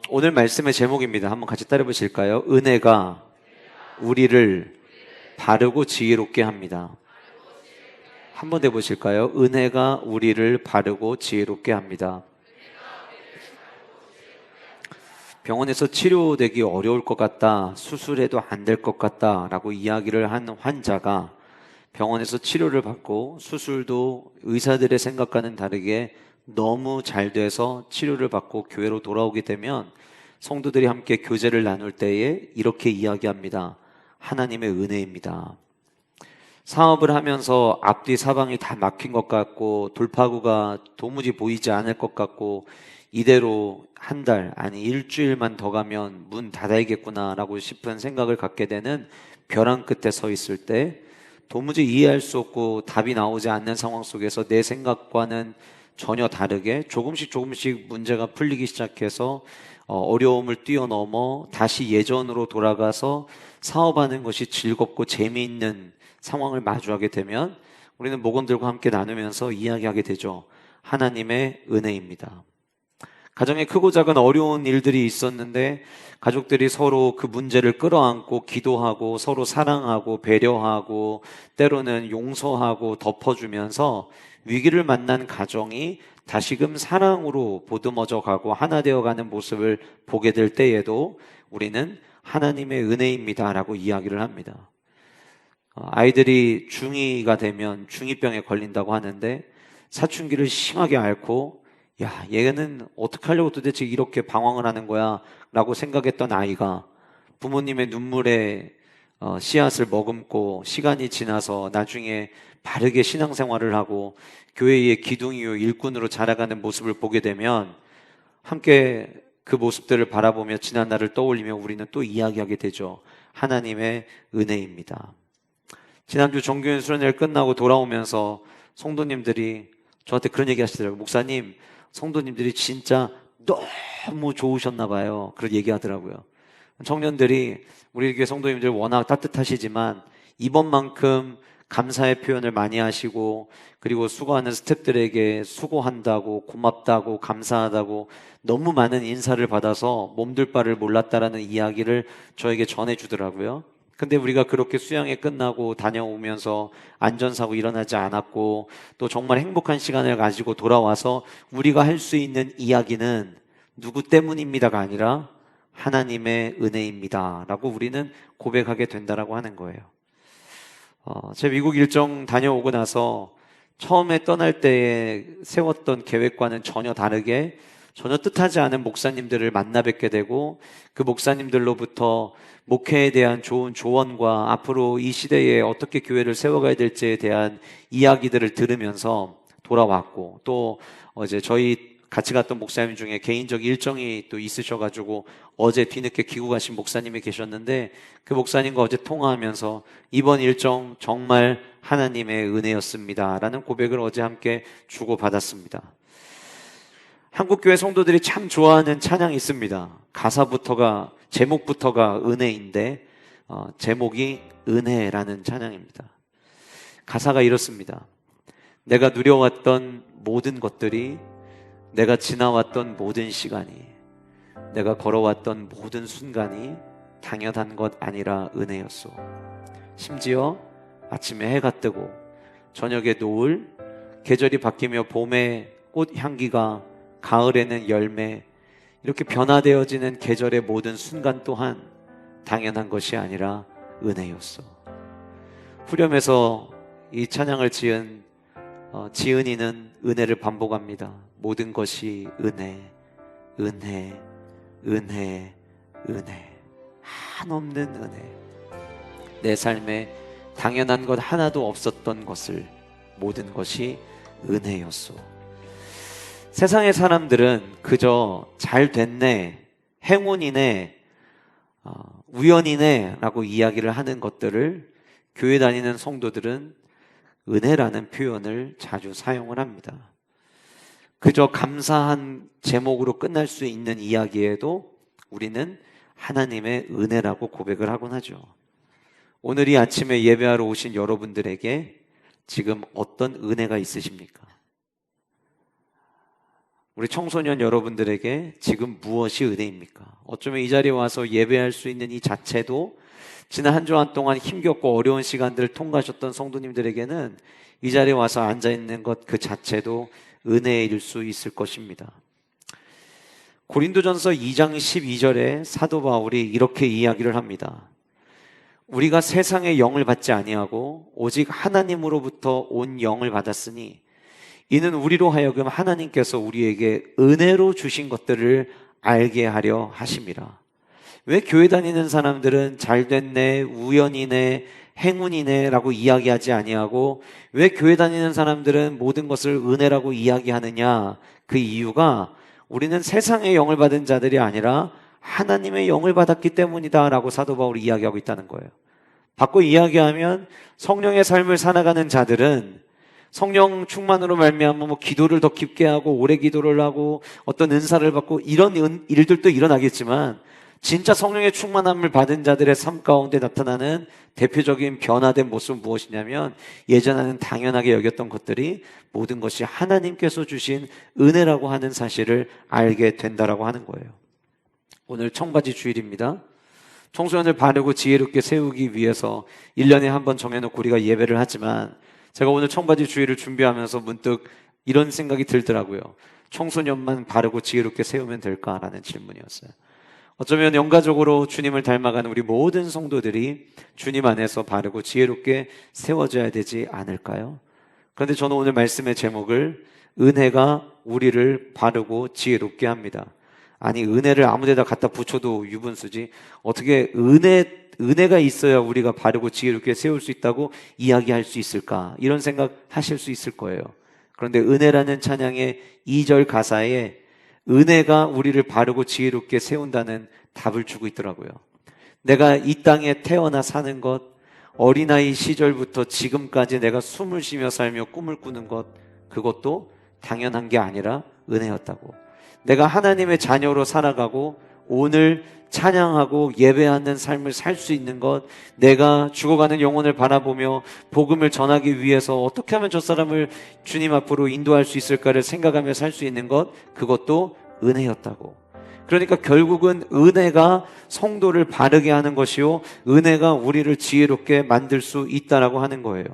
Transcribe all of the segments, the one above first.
오늘 말씀의 제목입니다. 한번 같이 따라 보실까요? 은혜가 우리를 바르고 지혜롭게 합니다. 한번 더 보실까요? 은혜가 우리를 바르고 지혜롭게 합니다. 병원에서 치료되기 어려울 것 같다, 수술해도 안 될 것 같다 라고 이야기를 한 환자가 병원에서 치료를 받고 수술도 의사들의 생각과는 다르게 너무 잘 돼서 치료를 받고 교회로 돌아오게 되면 성도들이 함께 교제를 나눌 때에 이렇게 이야기합니다. 하나님의 은혜입니다. 사업을 하면서 앞뒤 사방이 다 막힌 것 같고 돌파구가 도무지 보이지 않을 것 같고 이대로 한 달, 아니 일주일만 더 가면 문 닫아야겠구나라고 싶은 생각을 갖게 되는 벼랑 끝에 서 있을 때 도무지 이해할 수 없고 답이 나오지 않는 상황 속에서 내 생각과는 전혀 다르게 조금씩 문제가 풀리기 시작해서 어려움을 뛰어넘어 다시 예전으로 돌아가서 사업하는 것이 즐겁고 재미있는 상황을 마주하게 되면 우리는 목원들과 함께 나누면서 이야기하게 되죠. 하나님의 은혜입니다. 가정에 크고 작은 어려운 일들이 있었는데 가족들이 서로 그 문제를 끌어안고 기도하고 서로 사랑하고 배려하고 때로는 용서하고 덮어주면서 위기를 만난 가정이 다시금 사랑으로 보듬어져 가고 하나 되어가는 모습을 보게 될 때에도 우리는 하나님의 은혜입니다 라고 이야기를 합니다. 아이들이 중2가 되면 중2병에 걸린다고 하는데 사춘기를 심하게 앓고 야, 얘는 어떻게 하려고 도대체 이렇게 방황을 하는 거야 라고 생각했던 아이가 부모님의 눈물에 씨앗을 머금고 시간이 지나서 나중에 바르게 신앙생활을 하고 교회의 기둥이요 일꾼으로 자라가는 모습을 보게 되면 함께 그 모습들을 바라보며 지난 날을 떠올리며 우리는 또 이야기하게 되죠. 하나님의 은혜입니다. 지난주 정규현 수련회를 끝나고 돌아오면서 성도님들이 저한테 그런 얘기 하시더라고요. 목사님, 성도님들이 진짜 너무 좋으셨나 봐요. 그런 얘기 하더라고요. 청년들이 우리 교회 성도님들 워낙 따뜻하시지만 이번만큼 감사의 표현을 많이 하시고 그리고 수고하는 스태프들에게 수고한다고 고맙다고 감사하다고 너무 많은 인사를 받아서 몸둘 바를 몰랐다라는 이야기를 저에게 전해주더라고요. 근데 우리가 그렇게 수양회 끝나고 다녀오면서 안전사고 일어나지 않았고 또 정말 행복한 시간을 가지고 돌아와서 우리가 할 수 있는 이야기는 누구 때문입니다가 아니라 하나님의 은혜입니다 라고 우리는 고백하게 된다라고 하는 거예요. 제 미국 일정 다녀오고 나서 처음에 떠날 때에 세웠던 계획과는 전혀 다르게 전혀 뜻하지 않은 목사님들을 만나 뵙게 되고 그 목사님들로부터 목회에 대한 좋은 조언과 앞으로 이 시대에 어떻게 교회를 세워가야 될지에 대한 이야기들을 들으면서 돌아왔고 또 어제 저희 같이 갔던 목사님 중에 개인적 일정이 또 있으셔가지고 어제 뒤늦게 귀국하신 목사님이 계셨는데 그 목사님과 어제 통화하면서 이번 일정 정말 하나님의 은혜였습니다 라는 고백을 어제 함께 주고받았습니다. 한국교회 성도들이 참 좋아하는 찬양이 있습니다. 가사부터가 제목부터가 은혜인데 제목이 은혜라는 찬양입니다. 가사가 이렇습니다. 내가 누려왔던 모든 것들이 내가 지나왔던 모든 시간이 내가 걸어왔던 모든 순간이 당연한 것 아니라 은혜였소. 심지어 아침에 해가 뜨고 저녁에 노을, 계절이 바뀌며 봄에 꽃 향기가 가을에는 열매 이렇게 변화되어지는 계절의 모든 순간 또한 당연한 것이 아니라 은혜였어. 후렴에서 이 찬양을 지은 지은이는 은혜를 반복합니다. 모든 것이 은혜, 은혜, 은혜, 은혜, 한없는 은혜. 내 삶에 당연한 것 하나도 없었던 것을 모든 것이 은혜였소. 세상의 사람들은 그저 잘 됐네, 행운이네, 우연이네 라고 이야기를 하는 것들을 교회 다니는 성도들은 은혜라는 표현을 자주 사용을 합니다. 그저 감사한 제목으로 끝날 수 있는 이야기에도 우리는 하나님의 은혜라고 고백을 하곤 하죠. 오늘 이 아침에 예배하러 오신 여러분들에게 지금 어떤 은혜가 있으십니까? 우리 청소년 여러분들에게 지금 무엇이 은혜입니까? 어쩌면 이 자리에 와서 예배할 수 있는 이 자체도 지난 한 주간 동안 힘겹고 어려운 시간들을 통과하셨던 성도님들에게는 이 자리에 와서 앉아있는 것 그 자체도 은혜일 수 있을 것입니다. 고린도전서 2장 12절에 사도 바울이 이렇게 이야기를 합니다. 우리가 세상의 영을 받지 아니하고 오직 하나님으로부터 온 영을 받았으니 이는 우리로 하여금 하나님께서 우리에게 은혜로 주신 것들을 알게 하려 하심이라. 왜 교회 다니는 사람들은 잘됐네, 우연이네, 행운이네 라고 이야기하지 아니하고 왜 교회 다니는 사람들은 모든 것을 은혜라고 이야기하느냐? 그 이유가 우리는 세상의 영을 받은 자들이 아니라 하나님의 영을 받았기 때문이다 라고 사도 바울이 이야기하고 있다는 거예요. 바꿔 이야기하면 성령의 삶을 살아가는 자들은 성령 충만으로 말미암아 기도를 더 깊게 하고 오래 기도를 하고 어떤 은사를 받고 이런 일들도 일어나겠지만 진짜 성령의 충만함을 받은 자들의 삶 가운데 나타나는 대표적인 변화된 모습은 무엇이냐면 예전에는 당연하게 여겼던 것들이 모든 것이 하나님께서 주신 은혜라고 하는 사실을 알게 된다라고 하는 거예요. 오늘 청바지 주일입니다. 청소년을 바르고 지혜롭게 세우기 위해서 1년에 한 번 정해놓고 우리가 예배를 하지만 제가 오늘 청바지 주일을 준비하면서 문득 이런 생각이 들더라고요. 청소년만 바르고 지혜롭게 세우면 될까라는 질문이었어요. 어쩌면 영가적으로 주님을 닮아가는 우리 모든 성도들이 주님 안에서 바르고 지혜롭게 세워져야 되지 않을까요? 그런데 저는 오늘 말씀의 제목을 은혜가 우리를 바르고 지혜롭게 합니다. 아니 은혜를 아무데다 갖다 붙여도 유분수지 어떻게 은혜가 있어야 우리가 바르고 지혜롭게 세울 수 있다고 이야기할 수 있을까? 이런 생각 하실 수 있을 거예요. 그런데 은혜라는 찬양의 2절 가사에 은혜가 우리를 바르고 지혜롭게 세운다는 답을 주고 있더라고요. 내가 이 땅에 태어나 사는 것, 어린아이 시절부터 지금까지 내가 숨을 쉬며 살며 꿈을 꾸는 것, 그것도 당연한 게 아니라 은혜였다고. 내가 하나님의 자녀로 살아가고 오늘 찬양하고 예배하는 삶을 살 수 있는 것, 내가 죽어가는 영혼을 바라보며 복음을 전하기 위해서 어떻게 하면 저 사람을 주님 앞으로 인도할 수 있을까를 생각하며 살 수 있는 것, 그것도 은혜였다고. 그러니까 결국은 은혜가 성도를 바르게 하는 것이요 은혜가 우리를 지혜롭게 만들 수 있다라고 하는 거예요.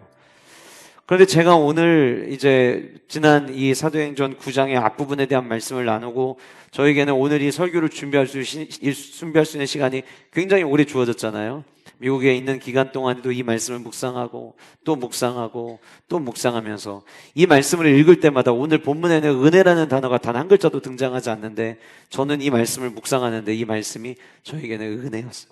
그런데 제가 오늘 이제 지난 이 사도행전 9장의 앞부분에 대한 말씀을 나누고 저에게는 오늘 이 설교를 준비할 수 있는 시간이 굉장히 오래 주어졌잖아요. 미국에 있는 기간 동안에도 이 말씀을 묵상하고 또 묵상하고 또 묵상하면서 이 말씀을 읽을 때마다 오늘 본문에는 은혜라는 단어가 단 한 글자도 등장하지 않는데 저는 이 말씀을 묵상하는데 이 말씀이 저에게는 은혜였어요.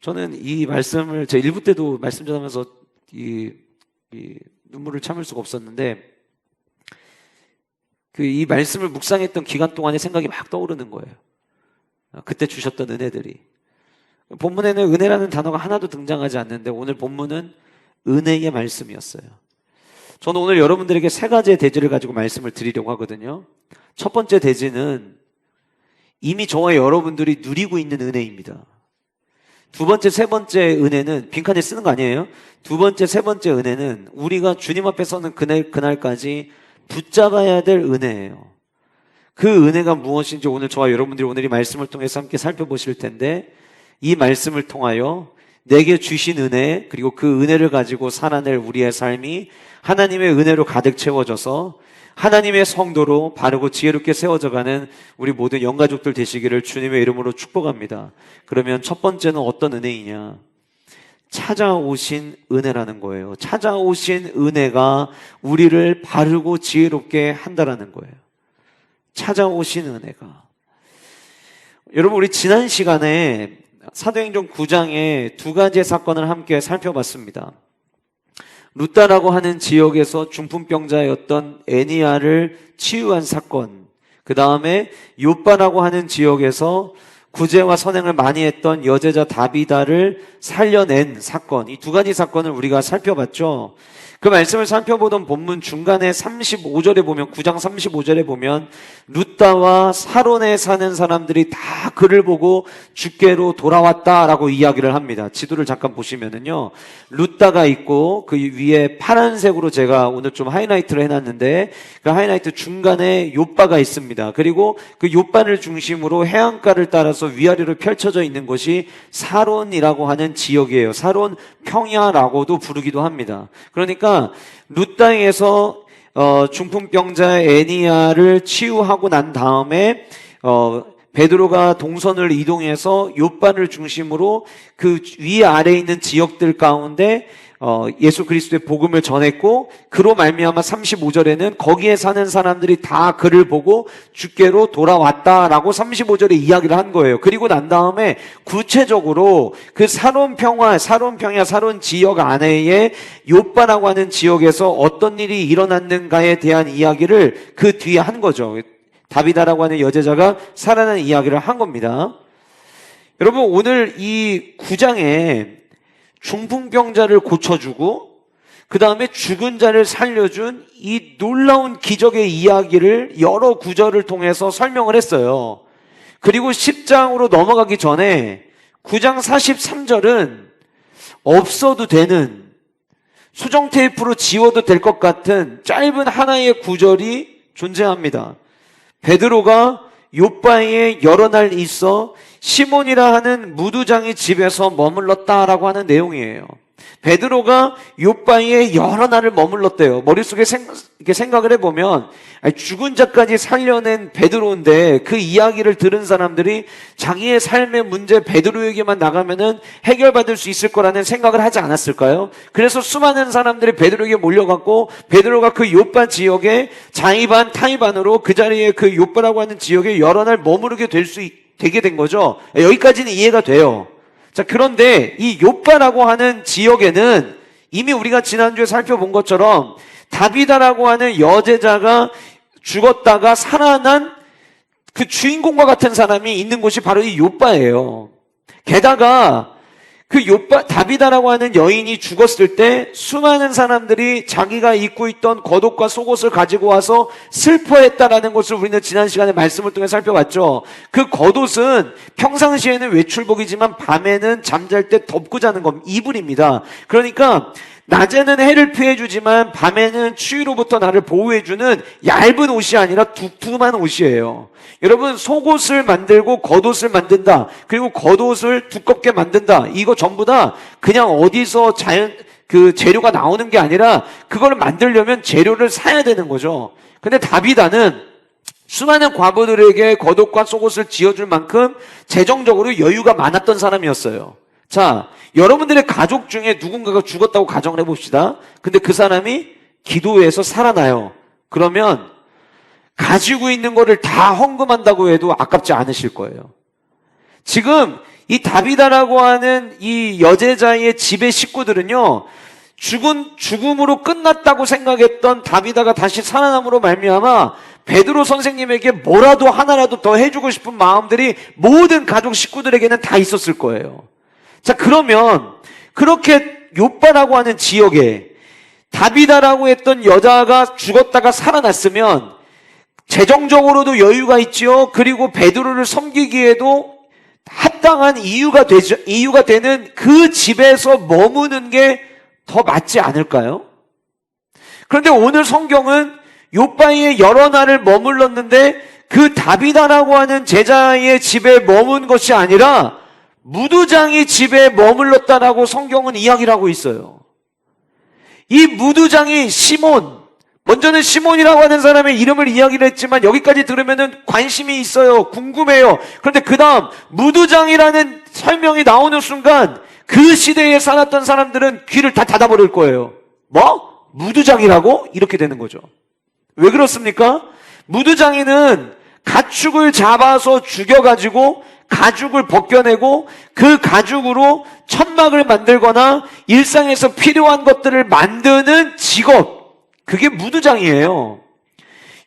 저는 이 말씀을 제 1부 때도 말씀 전하면서 이 눈물을 참을 수가 없었는데 이 말씀을 묵상했던 기간 동안의 생각이 막 떠오르는 거예요. 그때 주셨던 은혜들이. 본문에는 은혜라는 단어가 하나도 등장하지 않는데 오늘 본문은 은혜의 말씀이었어요. 저는 오늘 여러분들에게 세 가지의 대지를 가지고 말씀을 드리려고 하거든요. 첫 번째 대지는 이미 저와 여러분들이 누리고 있는 은혜입니다. 두 번째, 세 번째 은혜는 빈칸에 쓰는 거 아니에요? 두 번째, 세 번째 은혜는 우리가 주님 앞에 서는 그날까지 붙잡아야 될 은혜예요. 그 은혜가 무엇인지 오늘 저와 여러분들이 오늘 이 말씀을 통해서 함께 살펴보실 텐데 이 말씀을 통하여 내게 주신 은혜 그리고 그 은혜를 가지고 살아낼 우리의 삶이 하나님의 은혜로 가득 채워져서 하나님의 성도로 바르고 지혜롭게 세워져가는 우리 모든 영가족들 되시기를 주님의 이름으로 축복합니다. 그러면 첫 번째는 어떤 은혜이냐? 찾아오신 은혜라는 거예요. 찾아오신 은혜가 우리를 바르고 지혜롭게 한다라는 거예요. 찾아오신 은혜가. 여러분 우리 지난 시간에 사도행전 9장의 두 가지의 사건을 함께 살펴봤습니다. 루다라고 하는 지역에서 중풍병자였던 애니야를 치유한 사건, 그 다음에 요빠라고 하는 지역에서 구제와 선행을 많이 했던 여제자 다비다를 살려낸 사건, 이 두 가지 사건을 우리가 살펴봤죠. 그 말씀을 살펴보던 본문 중간에 35절에 보면, 9장 35절에 보면 룻다와 사론에 사는 사람들이 다 그를 보고 주께로 돌아왔다라고 이야기를 합니다. 지도를 잠깐 보시면은요, 룻다가 있고 그 위에 파란색으로 제가 오늘 좀 하이라이트를 해놨는데, 그 하이라이트 중간에 욥바가 있습니다. 그리고 그 욥바를 중심으로 해안가를 따라서 위아래로 펼쳐져 있는 곳이 사론이라고 하는 지역이에요. 사론 평야라고도 부르기도 합니다. 그러니까 룻다에서 중풍병자 애니야를 치유하고 난 다음에 베드로가 동선을 이동해서 욥바를 중심으로 그 위아래에 있는 지역들 가운데 예수 그리스도의 복음을 전했고, 그로 말미암아 35절에는 거기에 사는 사람들이 다 그를 보고 주께로 돌아왔다라고 35절에 이야기를 한 거예요. 그리고 난 다음에 구체적으로 그 사론 평야, 사론 지역 안에의 욥바라고 하는 지역에서 어떤 일이 일어났는가에 대한 이야기를 그 뒤에 한 거죠. 다비다라고 하는 여제자가 살아난 이야기를 한 겁니다. 여러분, 오늘 이 9장에 중풍병자를 고쳐주고 그 다음에 죽은 자를 살려준 이 놀라운 기적의 이야기를 여러 구절을 통해서 설명을 했어요. 그리고 10장으로 넘어가기 전에 9장 43절은 없어도 되는, 수정 테이프로 지워도 될 것 같은 짧은 하나의 구절이 존재합니다. 베드로가 욥바에 여러 날 있어 시몬이라 하는 무두장의 집에서 머물렀다라고 하는 내용이에요. 베드로가 욥바에 여러 날을 머물렀대요. 머릿속에 이렇게 생각을 해보면 죽은 자까지 살려낸 베드로인데 그 이야기를 들은 사람들이 자기의 삶의 문제 베드로에게만 나가면은 해결받을 수 있을 거라는 생각을 하지 않았을까요? 그래서 수많은 사람들이 베드로에게 몰려갔고, 베드로가 그 욥바 지역에 자의반 타의반으로 그 자리에 그 욥바라고 하는 지역에 여러 날 머무르게 되게 된 거죠. 여기까지는 이해가 돼요. 자, 그런데 이 욥바라고 하는 지역에는 이미 우리가 지난주에 살펴본 것처럼 다비다라고 하는 여제자가 죽었다가 살아난 그 주인공과 같은 사람이 있는 곳이 바로 이 욥바예요. 게다가 그 다비다라고 하는 여인이 죽었을 때 수많은 사람들이 자기가 입고 있던 겉옷과 속옷을 가지고 와서 슬퍼했다라는 것을 우리는 지난 시간에 말씀을 통해 살펴봤죠. 그 겉옷은 평상시에는 외출복이지만 밤에는 잠잘 때 덮고 자는 것, 이불입니다. 그러니까 낮에는 해를 피해주지만 밤에는 추위로부터 나를 보호해주는 얇은 옷이 아니라 두툼한 옷이에요. 여러분, 속옷을 만들고 겉옷을 만든다, 그리고 겉옷을 두껍게 만든다, 이거 전부 다 그냥 어디서 그 재료가 나오는 게 아니라 그걸 만들려면 재료를 사야 되는 거죠. 근데 다비다는 수많은 과부들에게 겉옷과 속옷을 지어줄 만큼 재정적으로 여유가 많았던 사람이었어요. 자, 여러분들의 가족 중에 누군가가 죽었다고 가정을 해봅시다. 근데 그 사람이 기도해서 살아나요. 그러면 가지고 있는 거를 다 헌금한다고 해도 아깝지 않으실 거예요. 지금 이 다비다라고 하는 이 여제자의 집의 식구들은요, 죽음으로 끝났다고 생각했던 다비다가 다시 살아남으로 말미암아 베드로 선생님에게 뭐라도 하나라도 더 해주고 싶은 마음들이 모든 가족 식구들에게는 다 있었을 거예요. 자, 그러면 그렇게 욥바라고 하는 지역에 다비다라고 했던 여자가 죽었다가 살아났으면 재정적으로도 여유가 있죠. 그리고 베드로를 섬기기에도 합당한 이유가 되는 그 집에서 머무는 게 더 맞지 않을까요? 그런데 오늘 성경은 욥바에 여러 날을 머물렀는데 그 다비다라고 하는 제자의 집에 머문 것이 아니라 무두장의 집에 머물렀다라고 성경은 이야기를 하고 있어요. 이 무두장이 시몬, 먼저는 시몬이라고 하는 사람의 이름을 이야기를 했지만 여기까지 들으면은 관심이 있어요. 궁금해요. 그런데 그 다음 무두장이라는 설명이 나오는 순간 그 시대에 살았던 사람들은 귀를 다 닫아버릴 거예요. 뭐? 무두장이라고? 이렇게 되는 거죠. 왜 그렇습니까? 무두장이는 가축을 잡아서 죽여가지고 가죽을 벗겨내고 그 가죽으로 천막을 만들거나 일상에서 필요한 것들을 만드는 직업, 그게 무두장이에요.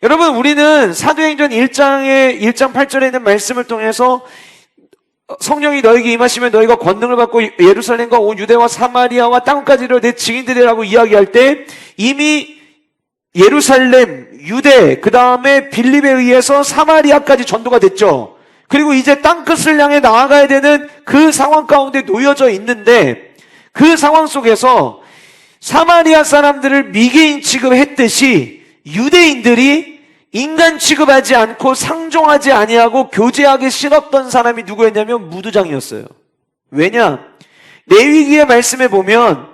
여러분, 우리는 사도행전 1장 8절에 있는 말씀을 통해서 성령이 너에게 임하시면 너희가 권능을 받고 예루살렘과 온 유대와 사마리아와 땅까지를 내 증인들이라고 이야기할 때 이미 예루살렘, 유대, 그 다음에 빌립에 의해서 사마리아까지 전도가 됐죠. 그리고 이제 땅끝을 향해 나아가야 되는 그 상황 가운데 놓여져 있는데 그 상황 속에서 사마리아 사람들을 미개인 취급했듯이 유대인들이 인간 취급하지 않고 상종하지 아니하고 교제하기 싫었던 사람이 누구였냐면 무두장이었어요. 왜냐? 레위기의 말씀에 보면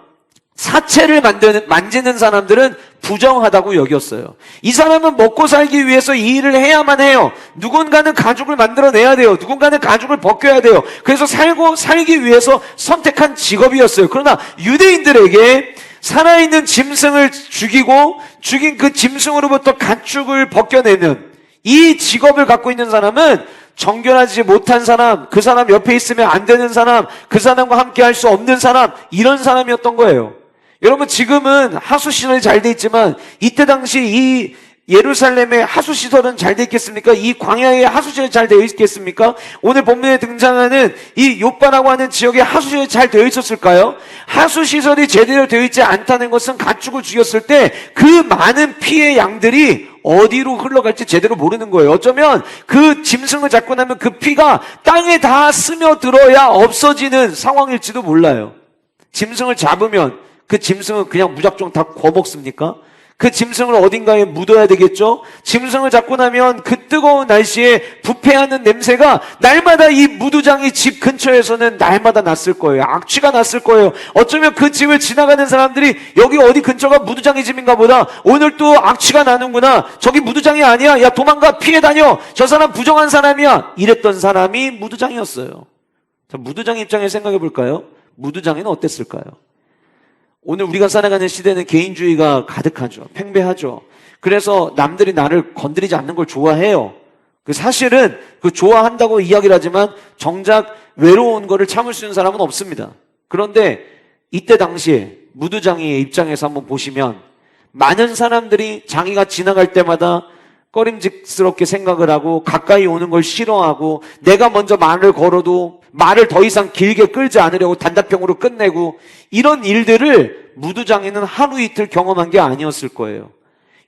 사체를 만지는 사람들은 부정하다고 여겼어요. 이 사람은 먹고 살기 위해서 이 일을 해야만 해요. 누군가는 가죽을 만들어내야 돼요. 누군가는 가죽을 벗겨야 돼요. 그래서 살기 위해서 선택한 직업이었어요. 그러나 유대인들에게 살아있는 짐승을 죽이고 죽인 그 짐승으로부터 가축을 벗겨내는 이 직업을 갖고 있는 사람은 정결하지 못한 사람, 그 사람 옆에 있으면 안 되는 사람, 그 사람과 함께 할 수 없는 사람, 이런 사람이었던 거예요. 여러분, 지금은 하수시설이 잘 돼 있지만 이때 당시 이 예루살렘의 하수시설은 잘 돼 있겠습니까? 이 광야의 하수시설이 잘 되어 있겠습니까? 오늘 본문에 등장하는 이 욥바라고 하는 지역에 하수시설이 잘 되어 있었을까요? 하수시설이 제대로 되어 있지 않다는 것은 가축을 죽였을 때 그 많은 피의 양들이 어디로 흘러갈지 제대로 모르는 거예요. 어쩌면 그 짐승을 잡고 나면 그 피가 땅에 다 스며들어야 없어지는 상황일지도 몰라요. 짐승을 잡으면 그 짐승은 그냥 무작정 다 거먹습니까? 그 짐승을 어딘가에 묻어야 되겠죠? 짐승을 잡고 나면 그 뜨거운 날씨에 부패하는 냄새가 날마다 이 무두장이 집 근처에서는 날마다 났을 거예요. 악취가 났을 거예요. 어쩌면 그 집을 지나가는 사람들이 여기 어디 근처가 무두장의 집인가 보다. 오늘 또 악취가 나는구나. 저기 무두장이 아니야. 야, 도망가. 피해 다녀. 저 사람 부정한 사람이야. 이랬던 사람이 무두장이었어요. 자, 무두장 입장에 생각해 볼까요? 무두장에는 어땠을까요? 오늘 우리가 살아가는 시대는 개인주의가 가득하죠. 팽배하죠. 그래서 남들이 나를 건드리지 않는 걸 좋아해요. 사실은 그 좋아한다고 이야기를 하지만 정작 외로운 거를 참을 수 있는 사람은 없습니다. 그런데 이때 당시에 무두장이의 입장에서 한번 보시면 많은 사람들이 장이가 지나갈 때마다 꺼림직스럽게 생각을 하고 가까이 오는 걸 싫어하고 내가 먼저 말을 걸어도 말을 더 이상 길게 끌지 않으려고 단답형으로 끝내고 이런 일들을 무두장에는 하루 이틀 경험한 게 아니었을 거예요.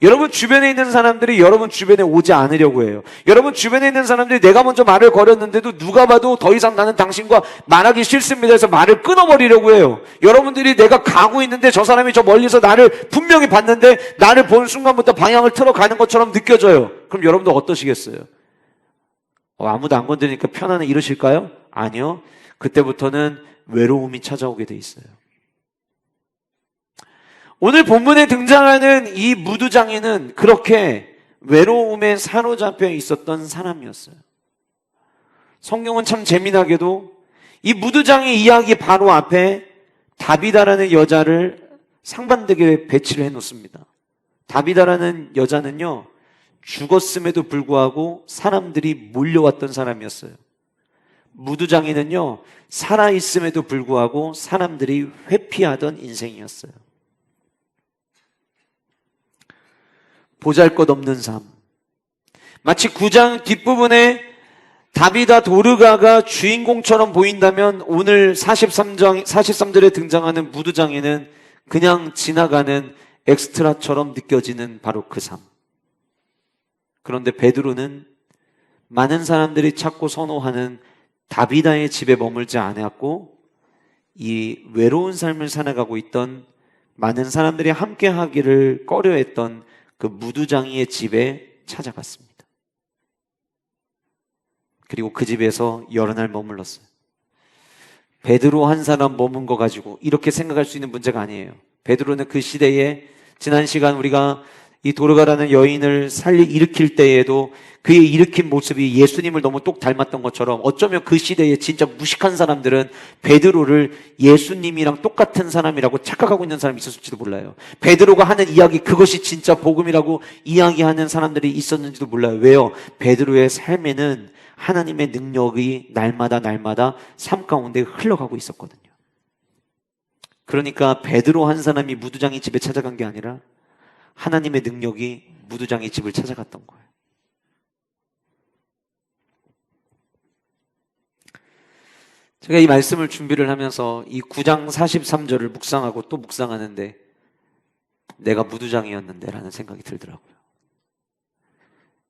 여러분 주변에 있는 사람들이 여러분 주변에 오지 않으려고 해요. 여러분 주변에 있는 사람들이 내가 먼저 말을 걸었는데도 누가 봐도 더 이상 나는 당신과 말하기 싫습니다 해서 말을 끊어버리려고 해요. 여러분들이 내가 가고 있는데 저 사람이 저 멀리서 나를 분명히 봤는데 나를 본 순간부터 방향을 틀어가는 것처럼 느껴져요. 그럼 여러분들 어떠시겠어요? 아무도 안 건드리니까 편안해 이러실까요? 아니요. 그때부터는 외로움이 찾아오게 돼 있어요. 오늘 본문에 등장하는 이 무두장이는 그렇게 외로움에 사로잡혀 있었던 사람이었어요. 성경은 참 재미나게도 이 무두장의 이야기 바로 앞에 다비다라는 여자를 상반되게 배치를 해놓습니다. 다비다라는 여자는요, 죽었음에도 불구하고 사람들이 몰려왔던 사람이었어요. 무두장이는요, 살아있음에도 불구하고 사람들이 회피하던 인생이었어요. 보잘것없는 삶. 마치 9장 뒷부분에 다비다 도르가가 주인공처럼 보인다면 오늘 43절에 등장하는 무두장에는 그냥 지나가는 엑스트라처럼 느껴지는 바로 그 삶. 그런데 베드로는 많은 사람들이 찾고 선호하는 다비다의 집에 머물지 않았고 이 외로운 삶을 살아가고 있던 많은 사람들이 함께 하기를 꺼려했던 그 무두장이의 집에 찾아갔습니다. 그리고 그 집에서 여러 날 머물렀어요. 베드로 한 사람 머문 거 가지고 이렇게 생각할 수 있는 문제가 아니에요. 베드로는 그 시대에 지난 시간 우리가 이 도르가라는 여인을 일으킬 때에도 그의 일으킨 모습이 예수님을 너무 똑 닮았던 것처럼 어쩌면 그 시대에 진짜 무식한 사람들은 베드로를 예수님이랑 똑같은 사람이라고 착각하고 있는 사람이 있었을지도 몰라요. 베드로가 하는 이야기 그것이 진짜 복음이라고 이야기하는 사람들이 있었는지도 몰라요. 왜요? 베드로의 삶에는 하나님의 능력이 날마다 삶 가운데 흘러가고 있었거든요. 그러니까 베드로 한 사람이 무두장이 집에 찾아간 게 아니라 하나님의 능력이 무두장의 집을 찾아갔던 거예요. 제가 이 말씀을 준비를 하면서 이 9장 43절을 묵상하고 또 묵상하는데 내가 무두장이었는데 라는 생각이 들더라고요.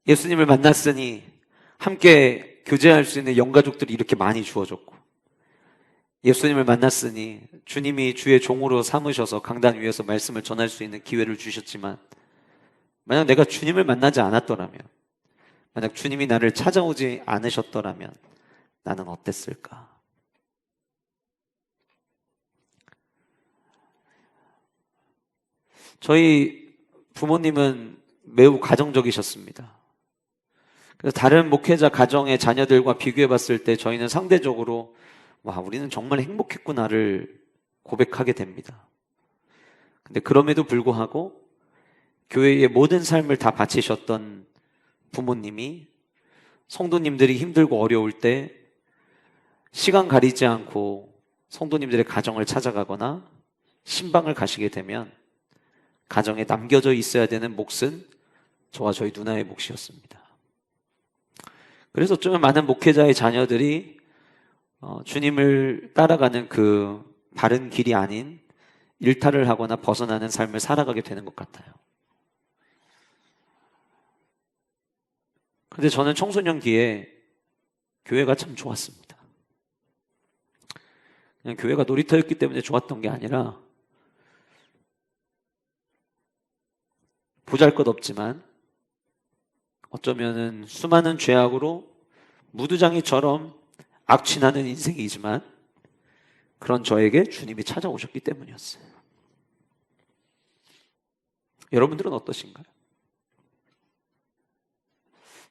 예수님을 만났으니 함께 교제할 수 있는 영가족들이 이렇게 많이 주어졌고, 예수님을 만났으니 주님이 주의 종으로 삼으셔서 강단 위에서 말씀을 전할 수 있는 기회를 주셨지만, 만약 내가 주님을 만나지 않았더라면, 만약 주님이 나를 찾아오지 않으셨더라면 나는 어땠을까? 저희 부모님은 매우 가정적이셨습니다. 그래서 다른 목회자 가정의 자녀들과 비교해 봤을 때 저희는 상대적으로 와, 우리는 정말 행복했구나를 고백하게 됩니다. 근데 그럼에도 불구하고 교회의 모든 삶을 다 바치셨던 부모님이 성도님들이 힘들고 어려울 때 시간 가리지 않고 성도님들의 가정을 찾아가거나 신방을 가시게 되면 가정에 남겨져 있어야 되는 몫은 저와 저희 누나의 몫이었습니다. 그래서 어쩌면 많은 목회자의 자녀들이 주님을 따라가는 그 바른 길이 아닌 일탈을 하거나 벗어나는 삶을 살아가게 되는 것 같아요. 그런데 저는 청소년기에 교회가 참 좋았습니다. 그냥 교회가 놀이터였기 때문에 좋았던 게 아니라 보잘것없지만 어쩌면은 수많은 죄악으로 무두장이처럼 악취나는 인생이지만 그런 저에게 주님이 찾아오셨기 때문이었어요. 여러분들은 어떠신가요?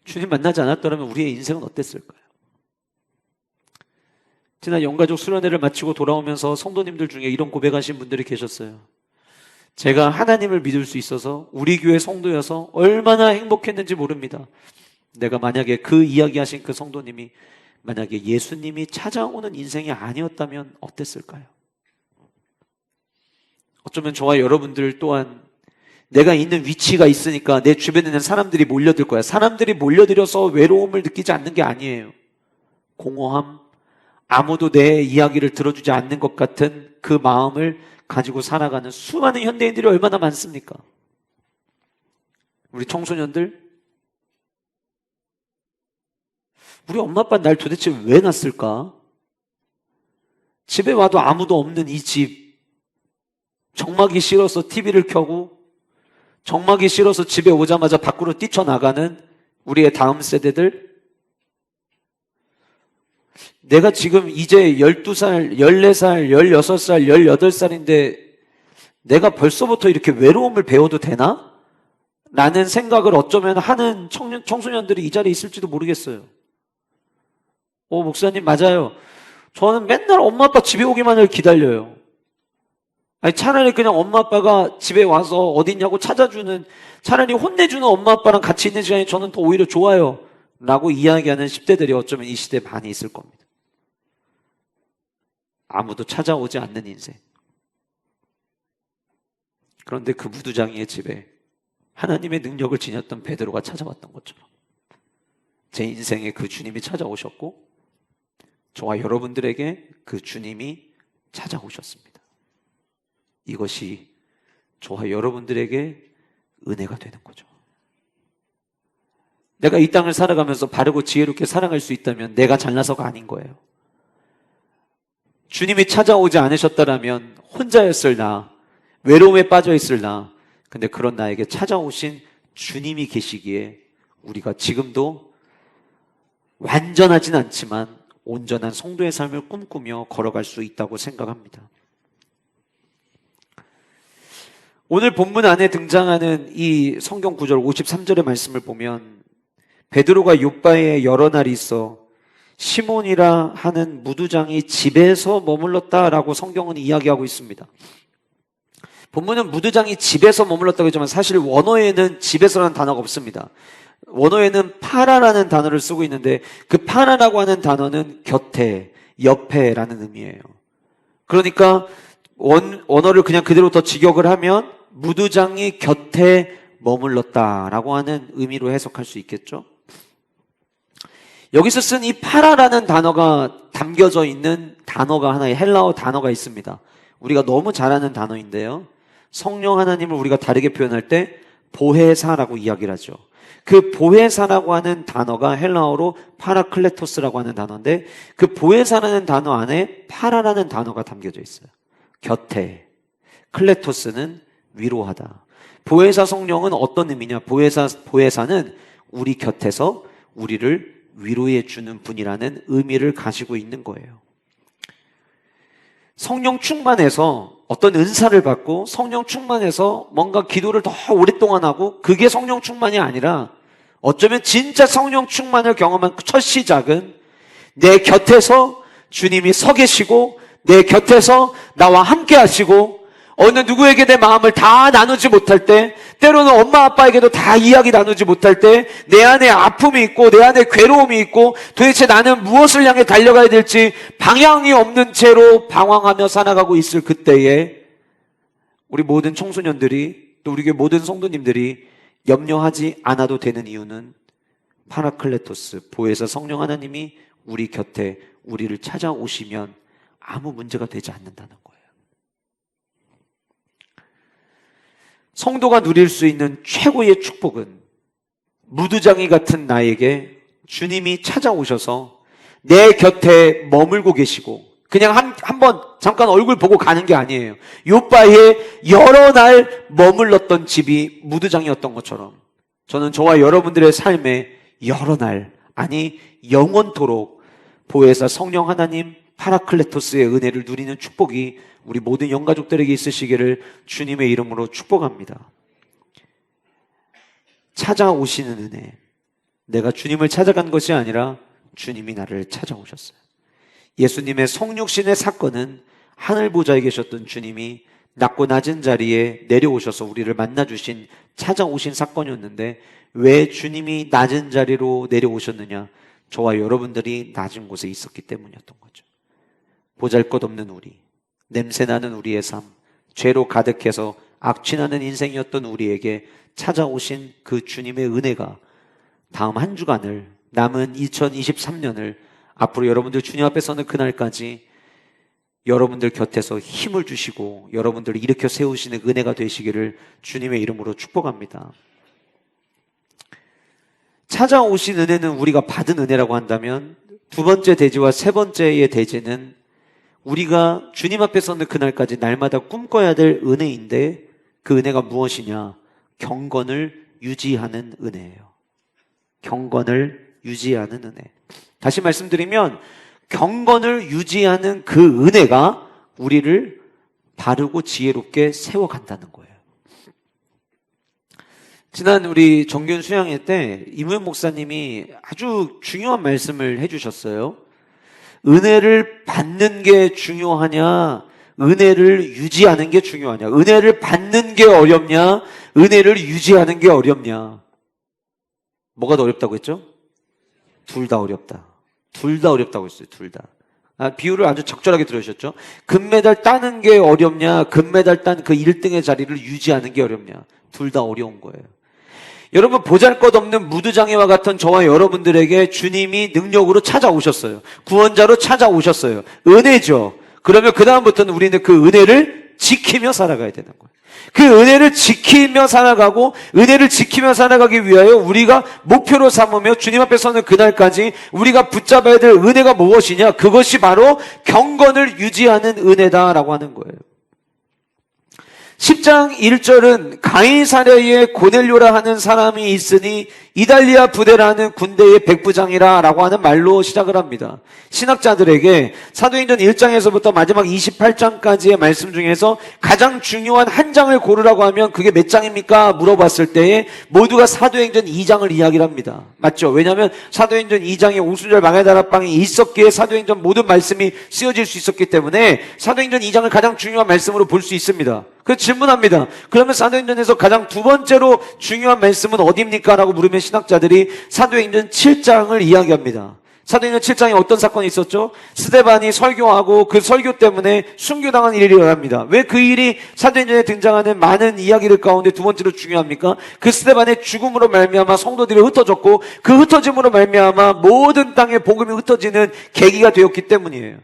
주님 만나지 않았더라면 우리의 인생은 어땠을까요? 지난 영가족 수련회를 마치고 돌아오면서 성도님들 중에 이런 고백하신 분들이 계셨어요. 제가 하나님을 믿을 수 있어서 우리 교회 성도여서 얼마나 행복했는지 모릅니다. 내가 만약에 그 이야기하신 그 성도님이 만약에 예수님이 찾아오는 인생이 아니었다면 어땠을까요? 어쩌면 저와 여러분들 또한 내가 있는 위치가 있으니까 내 주변에 있는 사람들이 몰려들 거야. 사람들이 몰려들어서 외로움을 느끼지 않는 게 아니에요. 공허함, 아무도 내 이야기를 들어주지 않는 것 같은 그 마음을 가지고 살아가는 수많은 현대인들이 얼마나 많습니까? 우리 청소년들, 우리 엄마 아빠는 날 도대체 왜 낳았을까? 집에 와도 아무도 없는 이 집, 정막이 싫어서 TV를 켜고 정막이 싫어서 집에 오자마자 밖으로 뛰쳐나가는 우리의 다음 세대들, 내가 지금 이제 12살, 14살, 16살, 18살인데 내가 벌써부터 이렇게 외로움을 배워도 되나? 라는 생각을 어쩌면 하는 청소년들이 이 자리에 있을지도 모르겠어요. 목사님 맞아요. 저는 맨날 엄마 아빠 집에 오기만을 기다려요. 아니 차라리 그냥 엄마 아빠가 집에 와서 어딨냐고 찾아주는, 차라리 혼내주는 엄마 아빠랑 같이 있는 시간이 저는 더 오히려 좋아요 라고 이야기하는 10대들이 어쩌면 이 시대에 많이 있을 겁니다. 아무도 찾아오지 않는 인생. 그런데 그 무두장이의 집에 하나님의 능력을 지녔던 베드로가 찾아왔던 것처럼 제 인생에 그 주님이 찾아오셨고 저와 여러분들에게 그 주님이 찾아오셨습니다. 이것이 저와 여러분들에게 은혜가 되는 거죠. 내가 이 땅을 살아가면서 바르고 지혜롭게 살아갈 수 있다면 내가 잘나서가 아닌 거예요. 주님이 찾아오지 않으셨다면 혼자였을 나, 외로움에 빠져있을 나, 근데 그런 나에게 찾아오신 주님이 계시기에 우리가 지금도 완전하진 않지만 온전한 성도의 삶을 꿈꾸며 걸어갈 수 있다고 생각합니다. 오늘 본문 안에 등장하는 이 성경 구절 53절의 말씀을 보면 베드로가 요바에 여러 날이 있어 시몬이라 하는 무두장이 집에서 머물렀다라고 성경은 이야기하고 있습니다. 본문은 무두장이 집에서 머물렀다고 했지만 사실 원어에는 집에서라는 단어가 없습니다. 원어에는 파라라는 단어를 쓰고 있는데 그 파라라고 하는 단어는 곁에, 옆에라는 의미예요. 그러니까 원어를 그냥 그대로 더 직역을 하면 무두장이 곁에 머물렀다라고 하는 의미로 해석할 수 있겠죠. 여기서 쓴 이 파라라는 단어가 담겨져 있는 단어가 하나의 헬라어 단어가 있습니다. 우리가 너무 잘 아는 단어인데요. 성령 하나님을 우리가 다르게 표현할 때 보혜사라고 이야기를 하죠. 그 보혜사라고 하는 단어가 헬라어로 파라클레토스라고 하는 단어인데, 그 보혜사라는 단어 안에 파라라는 단어가 담겨져 있어요. 곁에. 클레토스는 위로하다. 보혜사 성령은 어떤 의미냐? 보혜사는 우리 곁에서 우리를 위로해 주는 분이라는 의미를 가지고 있는 거예요. 성령 충만해서 어떤 은사를 받고 성령 충만해서 뭔가 기도를 더 오랫동안 하고, 그게 성령 충만이 아니라 어쩌면 진짜 성령 충만을 경험한 첫 시작은 내 곁에서 주님이 서 계시고 내 곁에서 나와 함께 하시고, 어느 누구에게 내 마음을 다 나누지 못할 때, 때로는 엄마 아빠에게도 다 이야기 나누지 못할 때, 내 안에 아픔이 있고 내 안에 괴로움이 있고 도대체 나는 무엇을 향해 달려가야 될지 방향이 없는 채로 방황하며 살아가고 있을 그때에 우리 모든 청소년들이, 또 우리 교회 모든 성도님들이 염려하지 않아도 되는 이유는 파라클레토스, 보혜사 성령 하나님이 우리 곁에 우리를 찾아오시면 아무 문제가 되지 않는다는 거예요. 성도가 누릴 수 있는 최고의 축복은 무두장이 같은 나에게 주님이 찾아오셔서 내 곁에 머물고 계시고, 그냥 한번 잠깐 얼굴 보고 가는 게 아니에요. 요바에 여러 날 머물렀던 집이 무두장이었던 것처럼, 저는 저와 여러분들의 삶에 여러 날, 아니 영원토록 보혜사 성령 하나님 파라클레토스의 은혜를 누리는 축복이 우리 모든 영가족들에게 있으시기를 주님의 이름으로 축복합니다. 찾아오시는 은혜. 내가 주님을 찾아간 것이 아니라 주님이 나를 찾아오셨어요. 예수님의 성육신의 사건은 하늘 보좌에 계셨던 주님이 낮고 낮은 자리에 내려오셔서 우리를 만나주신, 찾아오신 사건이었는데, 왜 주님이 낮은 자리로 내려오셨느냐? 저와 여러분들이 낮은 곳에 있었기 때문이었던 거죠. 보잘것없는 우리, 냄새나는 우리의 삶, 죄로 가득해서 악취나는 인생이었던 우리에게 찾아오신 그 주님의 은혜가 다음 한 주간을, 남은 2023년을, 앞으로 여러분들 주님 앞에 서는 그날까지 여러분들 곁에서 힘을 주시고 여러분들을 일으켜 세우시는 은혜가 되시기를 주님의 이름으로 축복합니다. 찾아오신 은혜는 우리가 받은 은혜라고 한다면, 두 번째 대지와 세 번째의 대지는 우리가 주님 앞에 서는 그날까지 날마다 꿈꿔야 될 은혜인데, 그 은혜가 무엇이냐? 경건을 유지하는 은혜예요. 경건을 유지하는 은혜. 다시 말씀드리면, 경건을 유지하는 그 은혜가 우리를 바르고 지혜롭게 세워간다는 거예요. 지난 우리 정규 수양회 때 이무현 목사님이 아주 중요한 말씀을 해주셨어요. 은혜를 받는 게 중요하냐, 은혜를 유지하는 게 중요하냐? 은혜를 받는 게 어렵냐, 은혜를 유지하는 게 어렵냐? 뭐가 더 어렵다고 했죠? 둘 다 어렵다. 둘 다 어렵다고 했어요. 둘 다. 비유를 아주 적절하게 들으셨죠? 금메달 따는 게 어렵냐, 금메달 딴 그 1등의 자리를 유지하는 게 어렵냐? 둘 다 어려운 거예요. 여러분, 보잘것없는 무두장애와 같은 저와 여러분들에게 주님이 능력으로 찾아오셨어요. 구원자로 찾아오셨어요. 은혜죠. 그러면 그 다음부터는 우리는 그 은혜를 지키며 살아가야 되는 거예요. 그 은혜를 지키며 살아가고, 은혜를 지키며 살아가기 위하여 우리가 목표로 삼으며 주님 앞에 서는 그날까지 우리가 붙잡아야 될 은혜가 무엇이냐? 그것이 바로 경건을 유지하는 은혜다라고 하는 거예요. 10장 1절은 가이사랴에 고넬료라 하는 사람이 있으니 이달리아 부대라는 군대의 백부장이라 라고 하는 말로 시작을 합니다. 신학자들에게 사도행전 1장에서부터 마지막 28장까지의 말씀 중에서 가장 중요한 한 장을 고르라고 하면 그게 몇 장입니까? 물어봤을 때에 모두가 사도행전 2장을 이야기를 합니다. 맞죠? 왜냐하면 사도행전 2장에 오순절 망해다락방이 있었기에 사도행전 모든 말씀이 쓰여질 수 있었기 때문에 사도행전 2장을 가장 중요한 말씀으로 볼 수 있습니다. 그래서 질문합니다. 그러면 사도행전에서 가장 두 번째로 중요한 말씀은 어디입니까? 라고 물으면 신학자들이 사도행전 7장을 이야기합니다. 사도행전 7장에 어떤 사건이 있었죠? 스데반이 설교하고 그 설교 때문에 순교당한 일이 일어납니다. 왜 그 일이 사도행전에 등장하는 많은 이야기들 가운데 두 번째로 중요합니까? 그 스데반의 죽음으로 말미암아 성도들이 흩어졌고 그 흩어짐으로 말미암아 모든 땅에 복음이 흩어지는 계기가 되었기 때문이에요.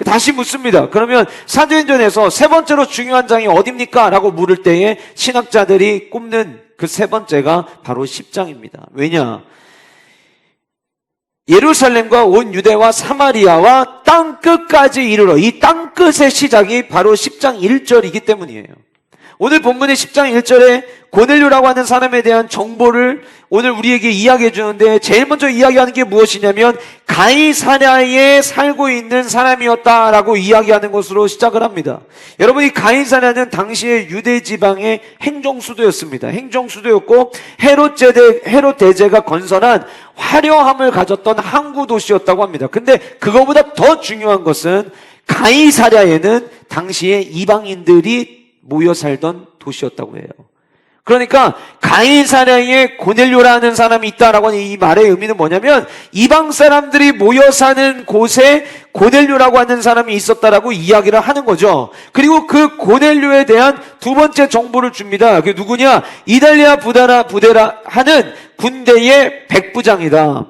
다시 묻습니다. 그러면 사도행전에서 세 번째로 중요한 장이 어딥니까? 라고 물을 때에 신학자들이 꼽는 그 세 번째가 바로 10장입니다. 왜냐? 예루살렘과 온 유대와 사마리아와 땅끝까지 이르러 이 땅끝의 시작이 바로 10장 1절이기 때문이에요. 오늘 본문의 10장 1절에 고넬료라고 하는 사람에 대한 정보를 오늘 우리에게 이야기해 주는데 제일 먼저 이야기하는 게 무엇이냐면 가이사랴에 살고 있는 사람이었다라고 이야기하는 것으로 시작을 합니다. 여러분, 이 가이사랴는 당시의 유대 지방의 행정수도였습니다. 행정수도였고 헤롯 대제가 건설한 화려함을 가졌던 항구 도시였다고 합니다. 근데 그거보다 더 중요한 것은 가이사랴에는 당시의 이방인들이 모여 살던 도시였다고 해요. 그러니까 가이사랴에 고넬료라는 사람이 있다라고 하는 이 말의 의미는 뭐냐면 이방 사람들이 모여 사는 곳에 고넬료라고 하는 사람이 있었다라고 이야기를 하는 거죠. 그리고 그 고넬료에 대한 두 번째 정보를 줍니다. 그게 누구냐? 이달리아 부데라 하는 군대의 백부장이다.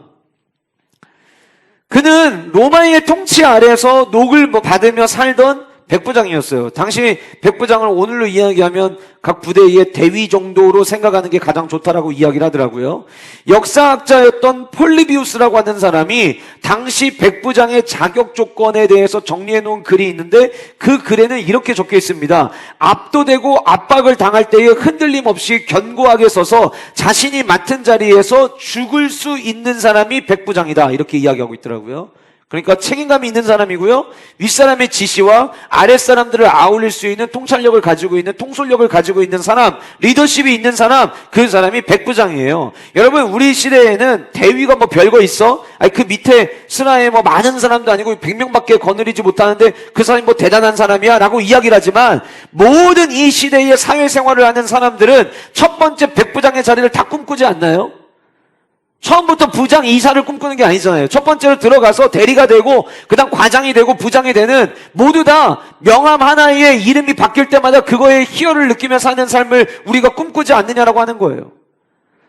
그는 로마의 통치 아래에서 녹을 받으며 살던 백부장이었어요. 당시 백부장을 오늘로 이야기하면 각 부대의 대위 정도로 생각하는 게 가장 좋다라고 이야기를 하더라고요. 역사학자였던 폴리비우스라고 하는 사람이 당시 백부장의 자격 조건에 대해서 정리해 놓은 글이 있는데 그 글에는 이렇게 적혀 있습니다. 압도되고 압박을 당할 때에 흔들림 없이 견고하게 서서 자신이 맡은 자리에서 죽을 수 있는 사람이 백부장이다. 이렇게 이야기하고 있더라고요. 그러니까 책임감이 있는 사람이고요. 윗사람의 지시와 아랫사람들을 아울릴 수 있는 통찰력을 가지고 있는, 통솔력을 가지고 있는 사람, 리더십이 있는 사람, 그 사람이 백부장이에요. 여러분, 우리 시대에는 대위가 뭐 별거 있어? 아니, 그 밑에 스나에 뭐 많은 사람도 아니고 100명밖에 거느리지 못하는데 그 사람이 뭐 대단한 사람이야? 라고 이야기를 하지만 모든 이 시대의 사회생활을 하는 사람들은 첫 번째 백부장의 자리를 다 꿈꾸지 않나요? 처음부터 부장 이사를 꿈꾸는 게 아니잖아요. 첫 번째로 들어가서 대리가 되고 그 다음 과장이 되고 부장이 되는 모두 다 명함 하나에 이름이 바뀔 때마다 그거에 희열을 느끼며 사는 삶을 우리가 꿈꾸지 않느냐라고 하는 거예요.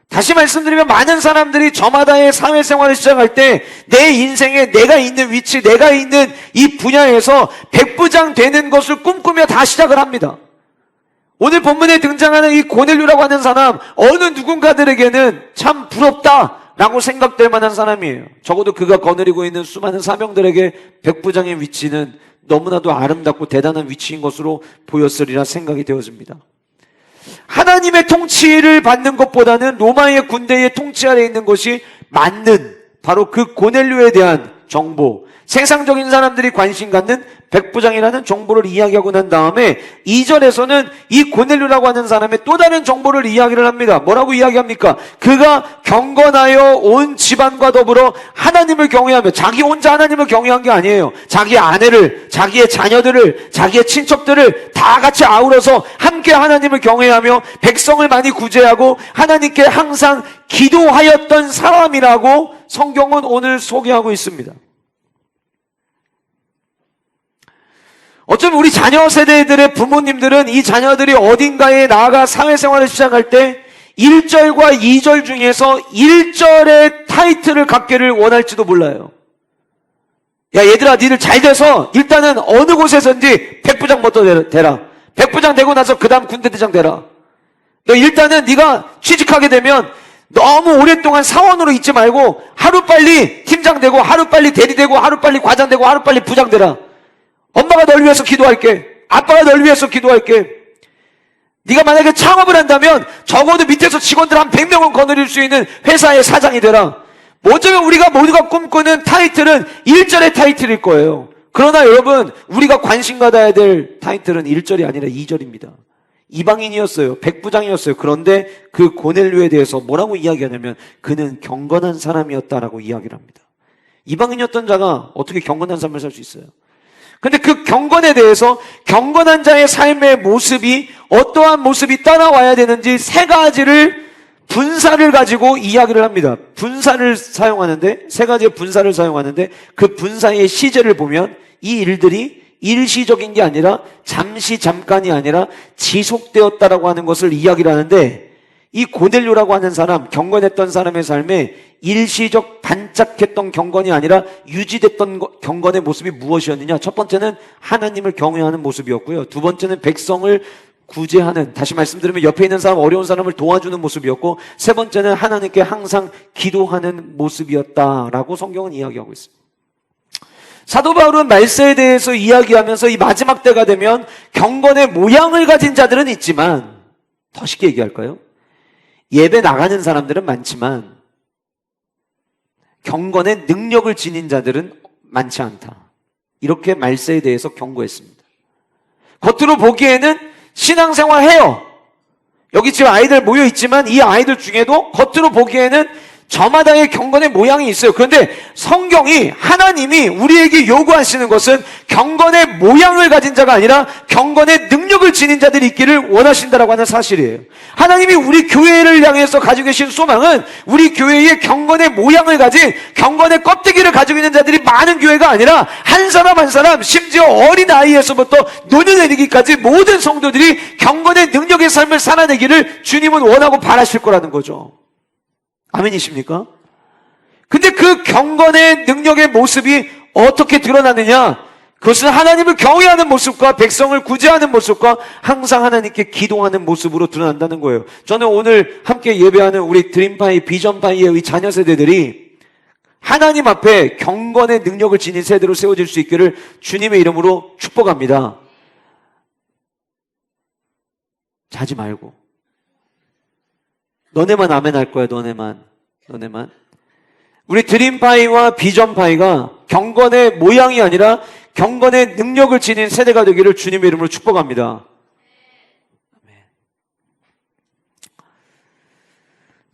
다시 말씀드리면 많은 사람들이 저마다의 사회생활을 시작할 때 내 인생에 내가 있는 위치, 내가 있는 이 분야에서 백부장 되는 것을 꿈꾸며 다 시작을 합니다. 오늘 본문에 등장하는 이 고넬료라고 하는 사람, 어느 누군가들에게는 참 부럽다 라고 생각될 만한 사람이에요. 적어도 그가 거느리고 있는 수많은 사명들에게 백부장의 위치는 너무나도 아름답고 대단한 위치인 것으로 보였으리라 생각이 되어집니다. 하나님의 통치를 받는 것보다는 로마의 군대의 통치 아래에 있는 것이 맞는 바로 그 고넬료에 대한 정보, 세상적인 사람들이 관심 갖는 백부장이라는 정보를 이야기하고 난 다음에 2절에서는 이 고넬료라고 하는 사람의 또 다른 정보를 이야기를 합니다. 뭐라고 이야기합니까? 그가 경건하여 온 집안과 더불어 하나님을 경외하며, 자기 혼자 하나님을 경외한 게 아니에요. 자기 아내를, 자기의 자녀들을, 자기의 친척들을 다 같이 아우러서 함께 하나님을 경외하며 백성을 많이 구제하고 하나님께 항상 기도하였던 사람이라고 성경은 오늘 소개하고 있습니다. 어쩌면 우리 자녀 세대들의 부모님들은 이 자녀들이 어딘가에 나아가 사회생활을 시작할 때 1절과 2절 중에서 1절의 타이틀을 갖기를 원할지도 몰라요. 야, 얘들아, 니들 잘 돼서 일단은 어느 곳에서든지 백부장 먼저 되라. 백부장 되고 나서 그 다음 군대대장 되라. 너 일단은 네가 취직하게 되면 너무 오랫동안 사원으로 있지 말고 하루빨리 팀장 되고 하루빨리 대리 되고 하루빨리 과장 되고 하루빨리 부장 되라. 엄마가 널 위해서 기도할게. 아빠가 널 위해서 기도할게. 네가 만약에 창업을 한다면 적어도 밑에서 직원들 한 100명은 거느릴 수 있는 회사의 사장이 되라. 어쩌면 우리가 모두가 꿈꾸는 타이틀은 1절의 타이틀일 거예요. 그러나 여러분, 우리가 관심 가져야 될 타이틀은 1절이 아니라 2절입니다. 이방인이었어요. 백부장이었어요. 그런데 그 고넬료에 대해서 뭐라고 이야기하냐면 그는 경건한 사람이었다라고 이야기를 합니다. 이방인이었던 자가 어떻게 경건한 삶을 살 수 있어요? 근데 그 경건에 대해서 경건한 자의 삶의 모습이 어떠한 모습이 따라와야 되는지 세 가지를 분사를 가지고 이야기를 합니다. 분사를 사용하는데, 세 가지의 분사를 사용하는데, 그 분사의 시제를 보면 이 일들이 일시적인 게 아니라 잠시 잠깐이 아니라 지속되었다라고 하는 것을 이야기를 하는데, 이 고넬료라고 하는 사람, 경건했던 사람의 삶에 일시적 반짝했던 경건이 아니라 유지됐던 경건의 모습이 무엇이었느냐? 첫 번째는 하나님을 경외하는 모습이었고요. 두 번째는 백성을 구제하는, 다시 말씀드리면 옆에 있는 사람, 어려운 사람을 도와주는 모습이었고, 세 번째는 하나님께 항상 기도하는 모습이었다라고 성경은 이야기하고 있습니다. 사도 바울은 말세에 대해서 이야기하면서 이 마지막 때가 되면 경건의 모양을 가진 자들은 있지만, 더 쉽게 얘기할까요? 예배 나가는 사람들은 많지만 경건의 능력을 지닌 자들은 많지 않다. 이렇게 말세에 대해서 경고했습니다. 겉으로 보기에는 신앙생활 해요. 여기 지금 아이들 모여 있지만 이 아이들 중에도 겉으로 보기에는 저마다의 경건의 모양이 있어요. 그런데 성경이, 하나님이 우리에게 요구하시는 것은 경건의 모양을 가진 자가 아니라 경건의 능력을 지닌 자들이 있기를 원하신다라고 하는 사실이에요. 하나님이 우리 교회를 향해서 가지고 계신 소망은 우리 교회의 경건의 모양을 가진, 경건의 껍데기를 가지고 있는 자들이 많은 교회가 아니라 한 사람 한 사람, 심지어 어린 아이에서부터 노년에 이르기까지 모든 성도들이 경건의 능력의 삶을 살아내기를 주님은 원하고 바라실 거라는 거죠. 아멘이십니까? 근데 그 경건의 능력의 모습이 어떻게 드러나느냐? 그것은 하나님을 경외하는 모습과 백성을 구제하는 모습과 항상 하나님께 기도하는 모습으로 드러난다는 거예요. 저는 오늘 함께 예배하는 우리 드림파이, 비전파이의 이 자녀 세대들이 하나님 앞에 경건의 능력을 지닌 세대로 세워질 수 있기를 주님의 이름으로 축복합니다. 자지 말고. 너네만 아멘 할 거야, 너네만. 우리 드림파이와 비전파이가 경건의 모양이 아니라 경건의 능력을 지닌 세대가 되기를 주님의 이름으로 축복합니다.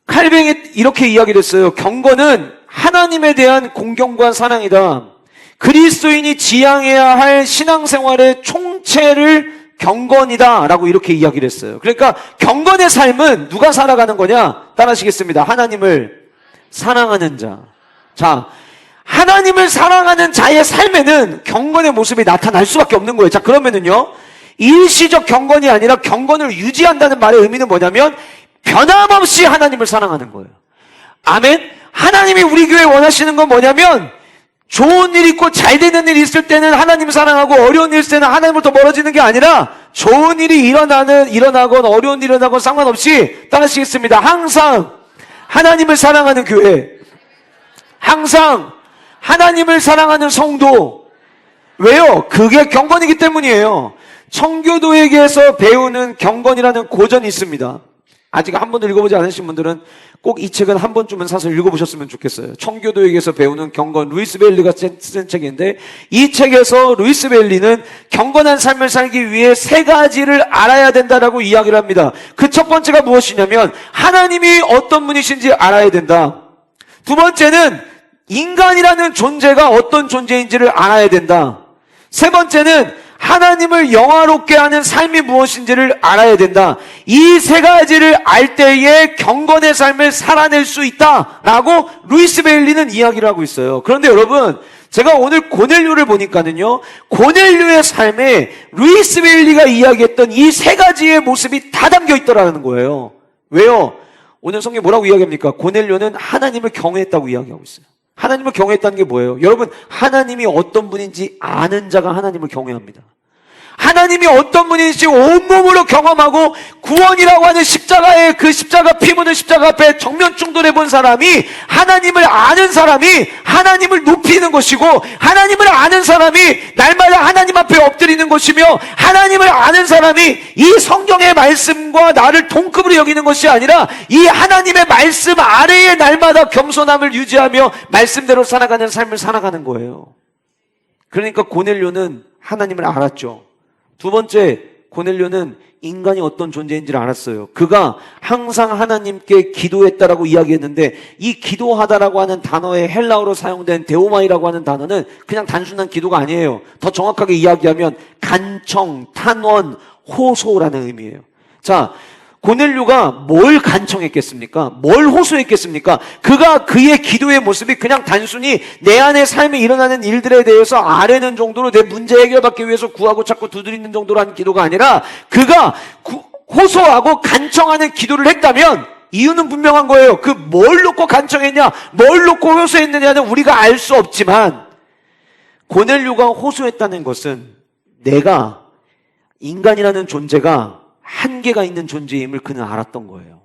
칼뱅이 이렇게 이야기를 했어요. 경건은 하나님에 대한 공경과 사랑이다. 그리스도인이 지향해야 할 신앙생활의 총체를 경건이다 라고 이렇게 이야기를 했어요. 그러니까 경건의 삶은 누가 살아가는 거냐? 따라하시겠습니다. 하나님을 사랑하는 자. 자, 하나님을 사랑하는 자의 삶에는 경건의 모습이 나타날 수밖에 없는 거예요. 자, 그러면은요, 일시적 경건이 아니라 경건을 유지한다는 말의 의미는 뭐냐면 변함없이 하나님을 사랑하는 거예요. 아멘. 하나님이 우리 교회에 원하시는 건 뭐냐면 좋은 일 있고 잘 되는 일 있을 때는 하나님 사랑하고 어려운 일 있을 때는 하나님으로부터 멀어지는 게 아니라 좋은 일이 일어나건 어려운 일이 일어나건 상관없이 따라하시겠습니다. 항상 하나님을 사랑하는 교회, 항상 하나님을 사랑하는 성도. 왜요? 그게 경건이기 때문이에요. 청교도에게서 배우는 경건이라는 고전이 있습니다. 아직 한 번도 읽어보지 않으신 분들은 꼭 이 책은 한 번쯤은 사서 읽어보셨으면 좋겠어요. 청교도에게서 배우는 경건, 루이스 베일리가 쓴 책인데, 이 책에서 루이스 베일리는 경건한 삶을 살기 위해 세 가지를 알아야 된다라고 이야기를 합니다. 그 첫 번째가 무엇이냐면 하나님이 어떤 분이신지 알아야 된다. 두 번째는 인간이라는 존재가 어떤 존재인지를 알아야 된다. 세 번째는 하나님을 영화롭게 하는 삶이 무엇인지를 알아야 된다. 이 세 가지를 알 때에 경건의 삶을 살아낼 수 있다라고 루이스 베일리는 이야기를 하고 있어요. 그런데 여러분, 제가 오늘 고넬료를 보니까는요, 고넬료의 삶에 루이스 베일리가 이야기했던 이 세 가지의 모습이 다 담겨 있더라는 거예요. 왜요? 오늘 성경 뭐라고 이야기합니까? 고넬료는 하나님을 경외했다고 이야기하고 있어요. 하나님을 경외했다는 게 뭐예요? 여러분, 하나님이 어떤 분인지 아는 자가 하나님을 경외합니다. 하나님이 어떤 분인지 온몸으로 경험하고 구원이라고 하는 십자가의 그 십자가 피 묻은 십자가 앞에 정면 충돌해 본 사람이, 하나님을 아는 사람이 하나님을 높이는 것이고, 하나님을 아는 사람이 날마다 하나님 앞에 엎드리는 것이며, 하나님을 아는 사람이 이 성경의 말씀과 나를 동급으로 여기는 것이 아니라 이 하나님의 말씀 아래에 날마다 겸손함을 유지하며 말씀대로 살아가는 삶을 살아가는 거예요. 그러니까 고넬료는 하나님을 알았죠. 두 번째, 고넬료는 인간이 어떤 존재인지를 알았어요. 그가 항상 하나님께 기도했다라고 이야기했는데, 이 기도하다라고 하는 단어의 헬라어로 사용된 데오마이라고 하는 단어는 그냥 단순한 기도가 아니에요. 더 정확하게 이야기하면 간청, 탄원, 호소라는 의미예요. 자, 고넬료가 뭘 간청했겠습니까? 뭘 호소했겠습니까? 그의 기도의 모습이 그냥 단순히 내 안의 삶에 일어나는 일들에 대해서 아뢰는 정도로 내 문제 해결받기 위해서 구하고 찾고 두드리는 정도로 하는 기도가 아니라 그가 호소하고 간청하는 기도를 했다면 이유는 분명한 거예요. 뭘 놓고 간청했냐, 뭘 놓고 호소했느냐는 우리가 알 수 없지만 고넬료가 호소했다는 것은 내가 인간이라는 존재가 한계가 있는 존재임을 그는 알았던 거예요.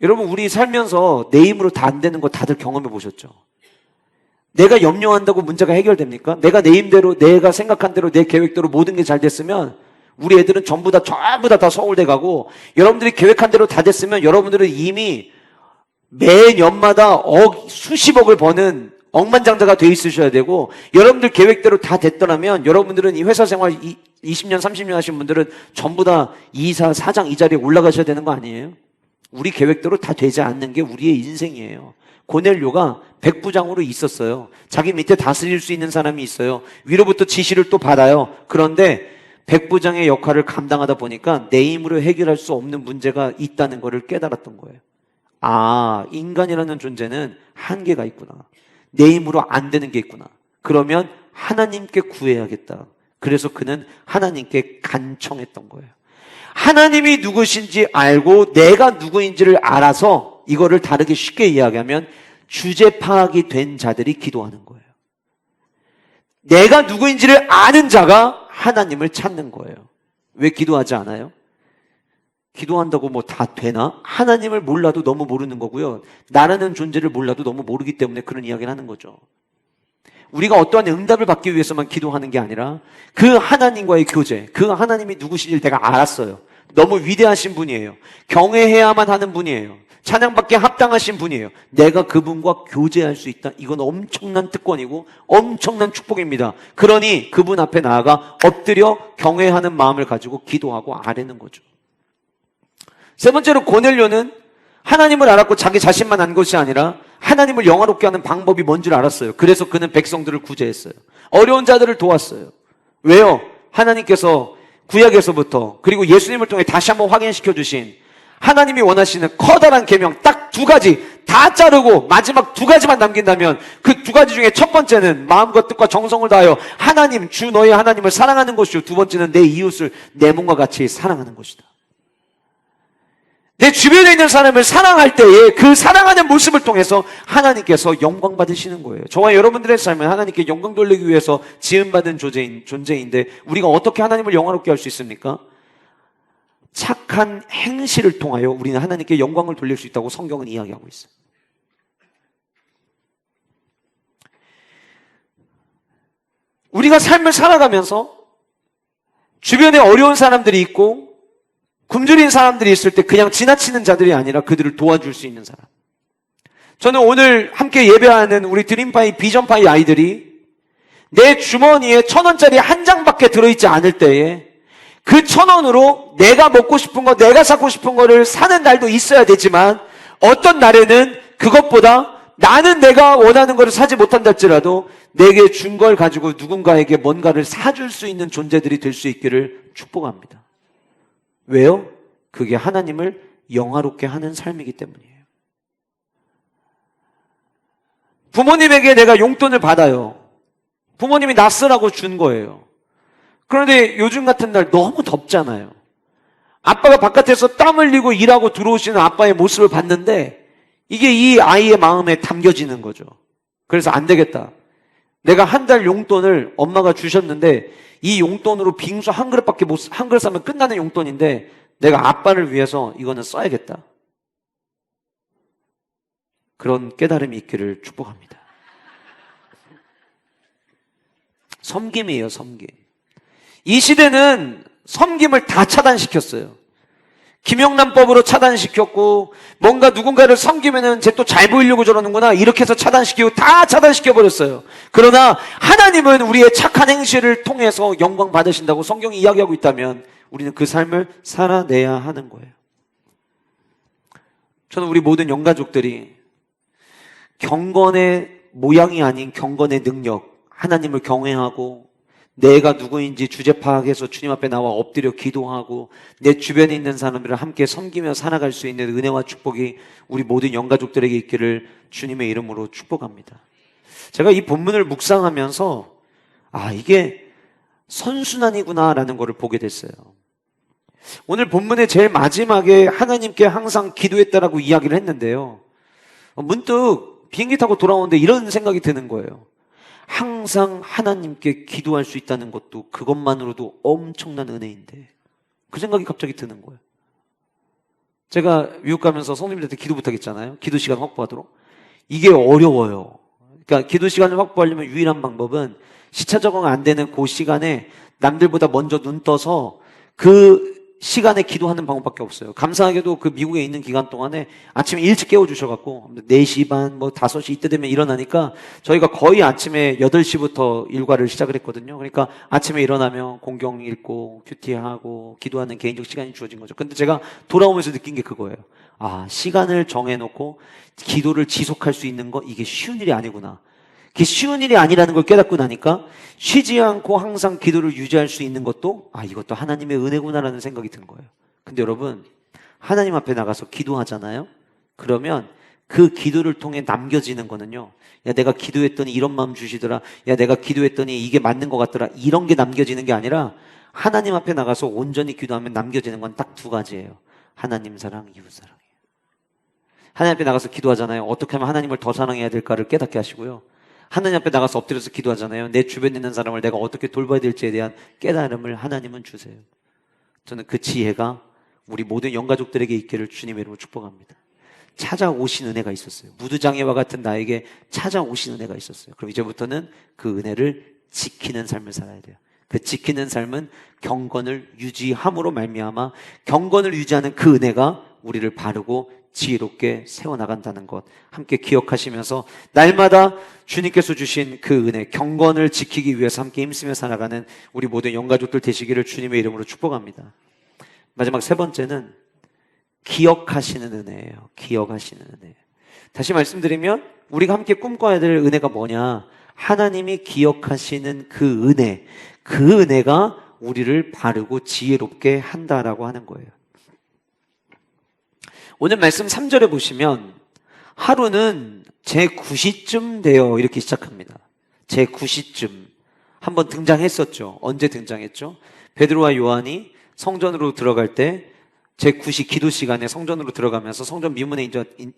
여러분, 우리 살면서 내 힘으로 다 안 되는 거 다들 경험해 보셨죠? 내가 염려한다고 문제가 해결됩니까? 내가 내 힘대로, 내가 생각한 대로, 내 계획대로 모든 게 잘 됐으면 우리 애들은 전부 다 서울대 가고, 여러분들이 계획한 대로 다 됐으면 여러분들은 이미 매년마다 수십억을 버는 억만장자가 돼 있으셔야 되고, 여러분들 계획대로 다 됐더라면 여러분들은 이 회사 생활 20년, 30년 하신 분들은 전부 다 이사, 사장 이 자리에 올라가셔야 되는 거 아니에요? 우리 계획대로 다 되지 않는 게 우리의 인생이에요. 고넬료가 백부장으로 있었어요. 자기 밑에 다스릴 수 있는 사람이 있어요. 위로부터 지시를 또 받아요. 그런데 백부장의 역할을 감당하다 보니까 내 힘으로 해결할 수 없는 문제가 있다는 것을 깨달았던 거예요. 아, 인간이라는 존재는 한계가 있구나. 내 힘으로 안 되는 게 있구나. 그러면 하나님께 구해야겠다. 그래서 그는 하나님께 간청했던 거예요. 하나님이 누구신지 알고 내가 누구인지를 알아서, 이거를 다르게 쉽게 이야기하면 주제 파악이 된 자들이 기도하는 거예요. 내가 누구인지를 아는 자가 하나님을 찾는 거예요. 왜 기도하지 않아요? 기도한다고 뭐 다 되나? 하나님을 몰라도 너무 모르는 거고요. 나라는 존재를 몰라도 너무 모르기 때문에 그런 이야기를 하는 거죠. 우리가 어떠한 응답을 받기 위해서만 기도하는 게 아니라 그 하나님과의 교제, 그 하나님이 누구신지 내가 알았어요. 너무 위대하신 분이에요. 경외해야만 하는 분이에요. 찬양받기에 합당하신 분이에요. 내가 그분과 교제할 수 있다. 이건 엄청난 특권이고 엄청난 축복입니다. 그러니 그분 앞에 나아가 엎드려 경외하는 마음을 가지고 기도하고 아뢰는 거죠. 세 번째로 고넬료는 하나님을 알았고 자기 자신만 안 것이 아니라 하나님을 영화롭게 하는 방법이 뭔지를 알았어요. 그래서 그는 백성들을 구제했어요. 어려운 자들을 도왔어요. 왜요? 하나님께서 구약에서부터 그리고 예수님을 통해 다시 한번 확인시켜 주신 하나님이 원하시는 커다란 계명 딱 두 가지 다 자르고 마지막 두 가지만 남긴다면 그 두 가지 중에 첫 번째는 마음과 뜻과 정성을 다하여 하나님, 주 너희 하나님을 사랑하는 것이요, 두 번째는 내 이웃을 내 몸과 같이 사랑하는 것이다. 내 주변에 있는 사람을 사랑할 때에 그 사랑하는 모습을 통해서 하나님께서 영광 받으시는 거예요. 저와 여러분들의 삶은 하나님께 영광 돌리기 위해서 지음받은 존재인데 우리가 어떻게 하나님을 영화롭게 할 수 있습니까? 착한 행실을 통하여 우리는 하나님께 영광을 돌릴 수 있다고 성경은 이야기하고 있어요. 우리가 삶을 살아가면서 주변에 어려운 사람들이 있고 굶주린 사람들이 있을 때 그냥 지나치는 자들이 아니라 그들을 도와줄 수 있는 사람. 저는 오늘 함께 예배하는 우리 드림파이, 비전파이 아이들이 내 주머니에 1,000원짜리 한 장밖에 들어있지 않을 때에 그 1,000원으로 내가 먹고 싶은 거, 내가 사고 싶은 거를 사는 날도 있어야 되지만 어떤 날에는 그것보다 나는 내가 원하는 거를 사지 못한다 할지라도 내게 준 걸 가지고 누군가에게 뭔가를 사줄 수 있는 존재들이 될 수 있기를 축복합니다. 왜요? 그게 하나님을 영화롭게 하는 삶이기 때문이에요. 부모님에게 내가 용돈을 받아요. 부모님이 나 쓰라고 준 거예요. 그런데 요즘 같은 날 너무 덥잖아요. 아빠가 바깥에서 땀 흘리고 일하고 들어오시는 아빠의 모습을 봤는데 이게 이 아이의 마음에 담겨지는 거죠. 그래서 안 되겠다. 내가 한 달 용돈을 엄마가 주셨는데 이 용돈으로 빙수 한 그릇밖에 한 그릇 사면 끝나는 용돈인데 내가 아빠를 위해서 이거는 써야겠다. 그런 깨달음이 있기를 축복합니다. 섬김이에요, 섬김. 이 시대는 섬김을 다 차단시켰어요. 김영란법으로 차단시켰고 뭔가 누군가를 섬기면은 쟤 또 잘 보이려고 저러는구나 이렇게 해서 차단시키고 다 차단시켜버렸어요. 그러나 하나님은 우리의 착한 행실을 통해서 영광 받으신다고 성경이 이야기하고 있다면 우리는 그 삶을 살아내야 하는 거예요. 저는 우리 모든 영가족들이 경건의 모양이 아닌 경건의 능력, 하나님을 경외하고 내가 누구인지 주제 파악해서 주님 앞에 나와 엎드려 기도하고 내 주변에 있는 사람들을 함께 섬기며 살아갈 수 있는 은혜와 축복이 우리 모든 영가족들에게 있기를 주님의 이름으로 축복합니다. 제가 이 본문을 묵상하면서 이게 선순환이구나라는 것을 보게 됐어요. 오늘 본문의 제일 마지막에 하나님께 항상 기도했다라고 이야기를 했는데요. 문득 비행기 타고 돌아오는데 이런 생각이 드는 거예요. 항상 하나님께 기도할 수 있다는 것도 그것만으로도 엄청난 은혜인데 그 생각이 갑자기 드는 거예요. 제가 미국 가면서 성도님들한테 기도 부탁했잖아요. 기도 시간 확보하도록. 이게 어려워요. 그러니까 기도 시간을 확보하려면 유일한 방법은 시차 적응 안 되는 그 시간에 남들보다 먼저 눈 떠서 그 시간에 기도하는 방법밖에 없어요. 감사하게도 그 미국에 있는 기간 동안에 아침에 일찍 깨워주셔갖고 4시 반, 5시 이때 되면 일어나니까 저희가 거의 아침에 8시부터 일과를 시작을 했거든요. 그러니까 아침에 일어나면 공경 읽고 큐티하고 기도하는 개인적 시간이 주어진 거죠. 근데 제가 돌아오면서 느낀 게 그거예요. 시간을 정해놓고 기도를 지속할 수 있는 거 이게 쉬운 일이 아니구나. 그게 쉬운 일이 아니라는 걸 깨닫고 나니까 쉬지 않고 항상 기도를 유지할 수 있는 것도 이것도 하나님의 은혜구나라는 생각이 든 거예요. 근데 여러분, 하나님 앞에 나가서 기도하잖아요. 그러면 그 기도를 통해 남겨지는 거는요, 야 내가 기도했더니 이런 마음 주시더라, 야 내가 기도했더니 이게 맞는 것 같더라, 이런 게 남겨지는 게 아니라 하나님 앞에 나가서 온전히 기도하면 남겨지는 건 딱 2가지예요. 하나님 사랑, 이웃 사랑이에요. 하나님 앞에 나가서 기도하잖아요. 어떻게 하면 하나님을 더 사랑해야 될까를 깨닫게 하시고요, 하나님 앞에 나가서 엎드려서 기도하잖아요. 내 주변에 있는 사람을 내가 어떻게 돌봐야 될지에 대한 깨달음을 하나님은 주세요. 저는 그 지혜가 우리 모든 영가족들에게 있기를 주님의 이름으로 축복합니다. 찾아오신 은혜가 있었어요. 무두장애와 같은 나에게 찾아오신 은혜가 있었어요. 그럼 이제부터는 그 은혜를 지키는 삶을 살아야 돼요. 그 지키는 삶은 경건을 유지함으로 말미암아 경건을 유지하는 그 은혜가 우리를 바르고 지혜롭게 세워나간다는 것 함께 기억하시면서 날마다 주님께서 주신 그 은혜, 경건을 지키기 위해서 함께 힘쓰며 살아가는 우리 모든 영가족들 되시기를 주님의 이름으로 축복합니다. 마지막 3번째는 기억하시는 은혜예요. 기억하시는 은혜. 다시 말씀드리면 우리가 함께 꿈꿔야 될 은혜가 뭐냐? 하나님이 기억하시는 그 은혜, 그 은혜가 우리를 바르고 지혜롭게 한다라고 하는 거예요. 오늘 말씀 3절에 보시면 하루는 제9시쯤 되어 이렇게 시작합니다. 제9시쯤 한번 등장했었죠. 언제 등장했죠? 베드로와 요한이 성전으로 들어갈 때 제9시 기도 시간에 성전으로 들어가면서 성전 미문에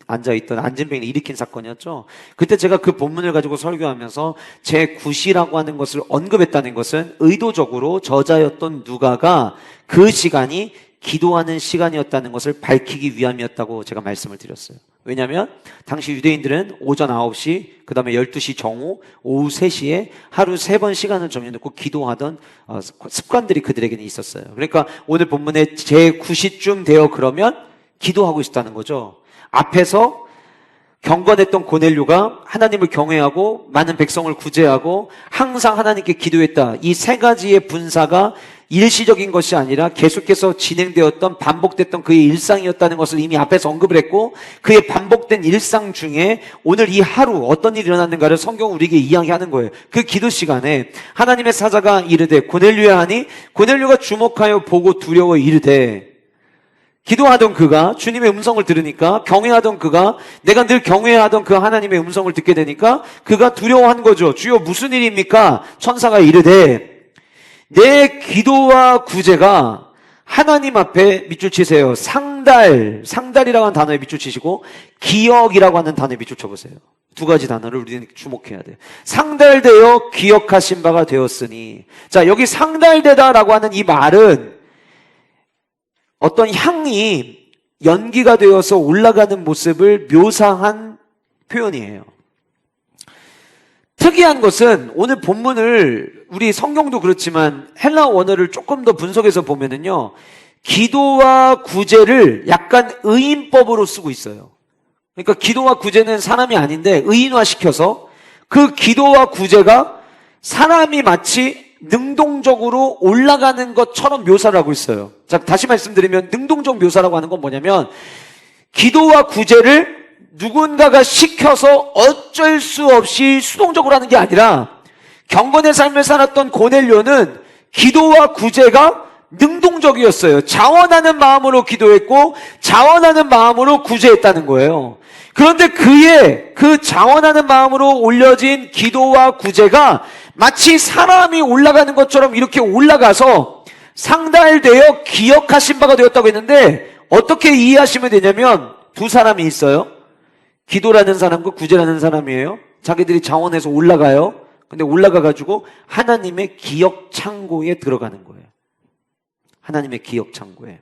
앉아있던 안진뱅이를 일으킨 사건이었죠. 그때 제가 그 본문을 가지고 설교하면서 제9시라고 하는 것을 언급했다는 것은 의도적으로 저자였던 누가가 그 시간이 기도하는 시간이었다는 것을 밝히기 위함이었다고 제가 말씀을 드렸어요. 왜냐하면 당시 유대인들은 오전 9시, 그 다음에 12시 정오, 오후 3시에 하루 3번 시간을 정해놓고 기도하던 습관들이 그들에게는 있었어요. 그러니까 오늘 본문에 제9시쯤 되어 그러면 기도하고 있었다는 거죠. 앞에서 경건했던 고넬료가 하나님을 경외하고 많은 백성을 구제하고 항상 하나님께 기도했다. 이 3가지의 분사가 일시적인 것이 아니라 계속해서 진행되었던 반복됐던 그의 일상이었다는 것을 이미 앞에서 언급을 했고, 그의 반복된 일상 중에 오늘 이 하루 어떤 일이 일어났는가를 성경은 우리에게 이야기하는 거예요. 그 기도 시간에 하나님의 사자가 이르되 고넬료야 하니 고넬료가 주목하여 보고 두려워 이르되, 기도하던 그가 주님의 음성을 들으니까, 경외하던 그가 내가 늘 경외하던 그 하나님의 음성을 듣게 되니까 그가 두려워한 거죠. 주여 무슨 일입니까? 천사가 이르되 내 기도와 구제가 하나님 앞에 밑줄 치세요. 상달이라고 하는 단어에 밑줄 치시고 기억이라고 하는 단어에 밑줄 쳐보세요. 2가지 단어를 우리는 주목해야 돼요. 상달되어 기억하신 바가 되었으니, 자, 여기 상달되다라고 하는 이 말은 어떤 향이 연기가 되어서 올라가는 모습을 묘사한 표현이에요. 특이한 것은 오늘 본문을 우리 성경도 그렇지만 헬라 원어를 조금 더 분석해서 보면은요, 기도와 구제를 약간 의인법으로 쓰고 있어요. 그러니까 기도와 구제는 사람이 아닌데 의인화시켜서 그 기도와 구제가 사람이 마치 능동적으로 올라가는 것처럼 묘사를 하고 있어요. 자, 다시 말씀드리면 능동적 묘사라고 하는 건 뭐냐면 기도와 구제를 누군가가 시켜서 어쩔 수 없이 수동적으로 하는 게 아니라 경건의 삶을 살았던 고넬료는 기도와 구제가 능동적이었어요. 자원하는 마음으로 기도했고 자원하는 마음으로 구제했다는 거예요. 그런데 그의 그 자원하는 마음으로 올려진 기도와 구제가 마치 사람이 올라가는 것처럼 이렇게 올라가서 상달되어 기억하신 바가 되었다고 했는데, 어떻게 이해하시면 되냐면 두 사람이 있어요. 기도라는 사람과 구제라는 사람이에요. 자기들이 자원해서 올라가요. 근데 올라가가지고 하나님의 기억 창고에 들어가는 거예요. 하나님의 기억 창고에.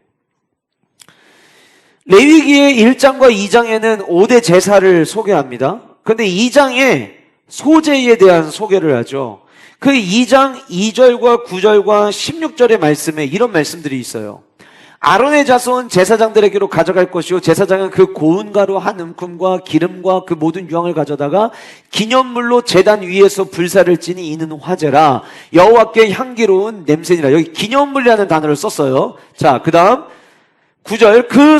레위기의 1장과 2장에는 5대 제사를 소개합니다. 그런데 2장에 소제에 대한 소개를 하죠. 그 2장 2절과 9절과 16절의 말씀에 이런 말씀들이 있어요. 아론의 자손 제사장들에게로 가져갈 것이요, 제사장은 그 고운 가루 한 움큼과 기름과 그 모든 유황을 가져다가 기념물로 제단 위에서 불사를 지니 이는 화제라. 여호와께 향기로운 냄새니라. 여기 기념물이라는 단어를 썼어요. 자, 그 다음 9절, 그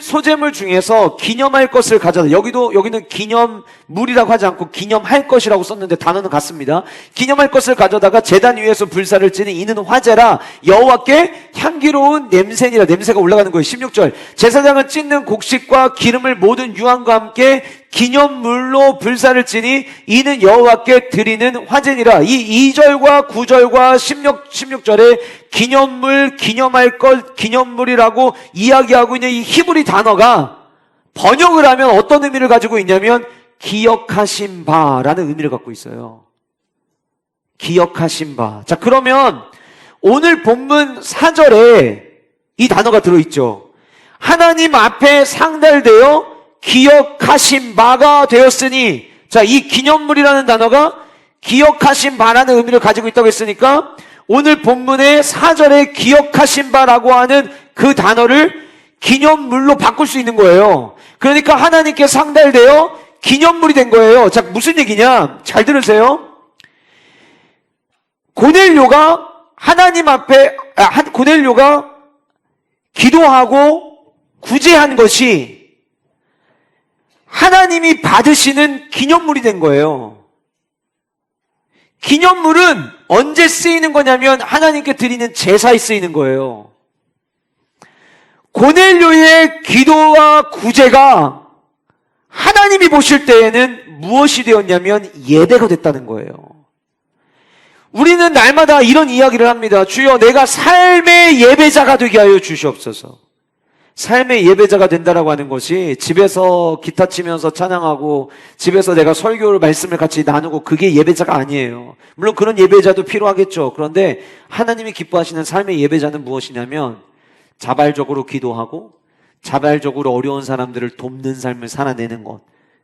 소재물 중에서 기념할 것을 가져다. 여기는 기념물이라고 하지 않고 기념할 것이라고 썼는데 단어는 같습니다. 기념할 것을 가져다가 제단 위에서 불사를 지니 이는 화제라. 여호와께 향기로운 냄새니라. 냄새가 올라가는 거예요. 16절, 제사장은 찢는 곡식과 기름을 모든 유황과 함께 기념물로 불사를 지니 이는 여호와께 드리는 화제니라. 이 2절과 9절과 16절에 기념물, 기념할 것, 기념물이라고 이야기하고 있는 이 히브리 단어가 번역을 하면 어떤 의미를 가지고 있냐면 기억하신 바라는 의미를 갖고 있어요. 기억하신 바. 자, 그러면 오늘 본문 4절에 이 단어가 들어있죠. 하나님 앞에 상달되어 기억하신 바가 되었으니, 자, 이 기념물이라는 단어가 기억하신 바라는 의미를 가지고 있다고 했으니까 오늘 본문의 4절에 기억하신 바라고 하는 그 단어를 기념물로 바꿀 수 있는 거예요. 그러니까 하나님께 상달되어 기념물이 된 거예요. 자, 무슨 얘기냐? 잘 들으세요. 고넬료가 하나님 앞에, 고넬료가 기도하고 구제한 것이 하나님이 받으시는 기념물이 된 거예요. 기념물은 언제 쓰이는 거냐면 하나님께 드리는 제사에 쓰이는 거예요. 고넬료의 기도와 구제가 하나님이 보실 때에는 무엇이 되었냐면 예배가 됐다는 거예요. 우리는 날마다 이런 이야기를 합니다. 주여, 내가 삶의 예배자가 되게 하여 주시옵소서. 삶의 예배자가 된다라고 하는 것이 집에서 기타 치면서 찬양하고 집에서 내가 설교를 말씀을 같이 나누고 그게 예배자가 아니에요. 물론 그런 예배자도 필요하겠죠. 그런데 하나님이 기뻐하시는 삶의 예배자는 무엇이냐면 자발적으로 기도하고 자발적으로 어려운 사람들을 돕는 삶을 살아내는 것.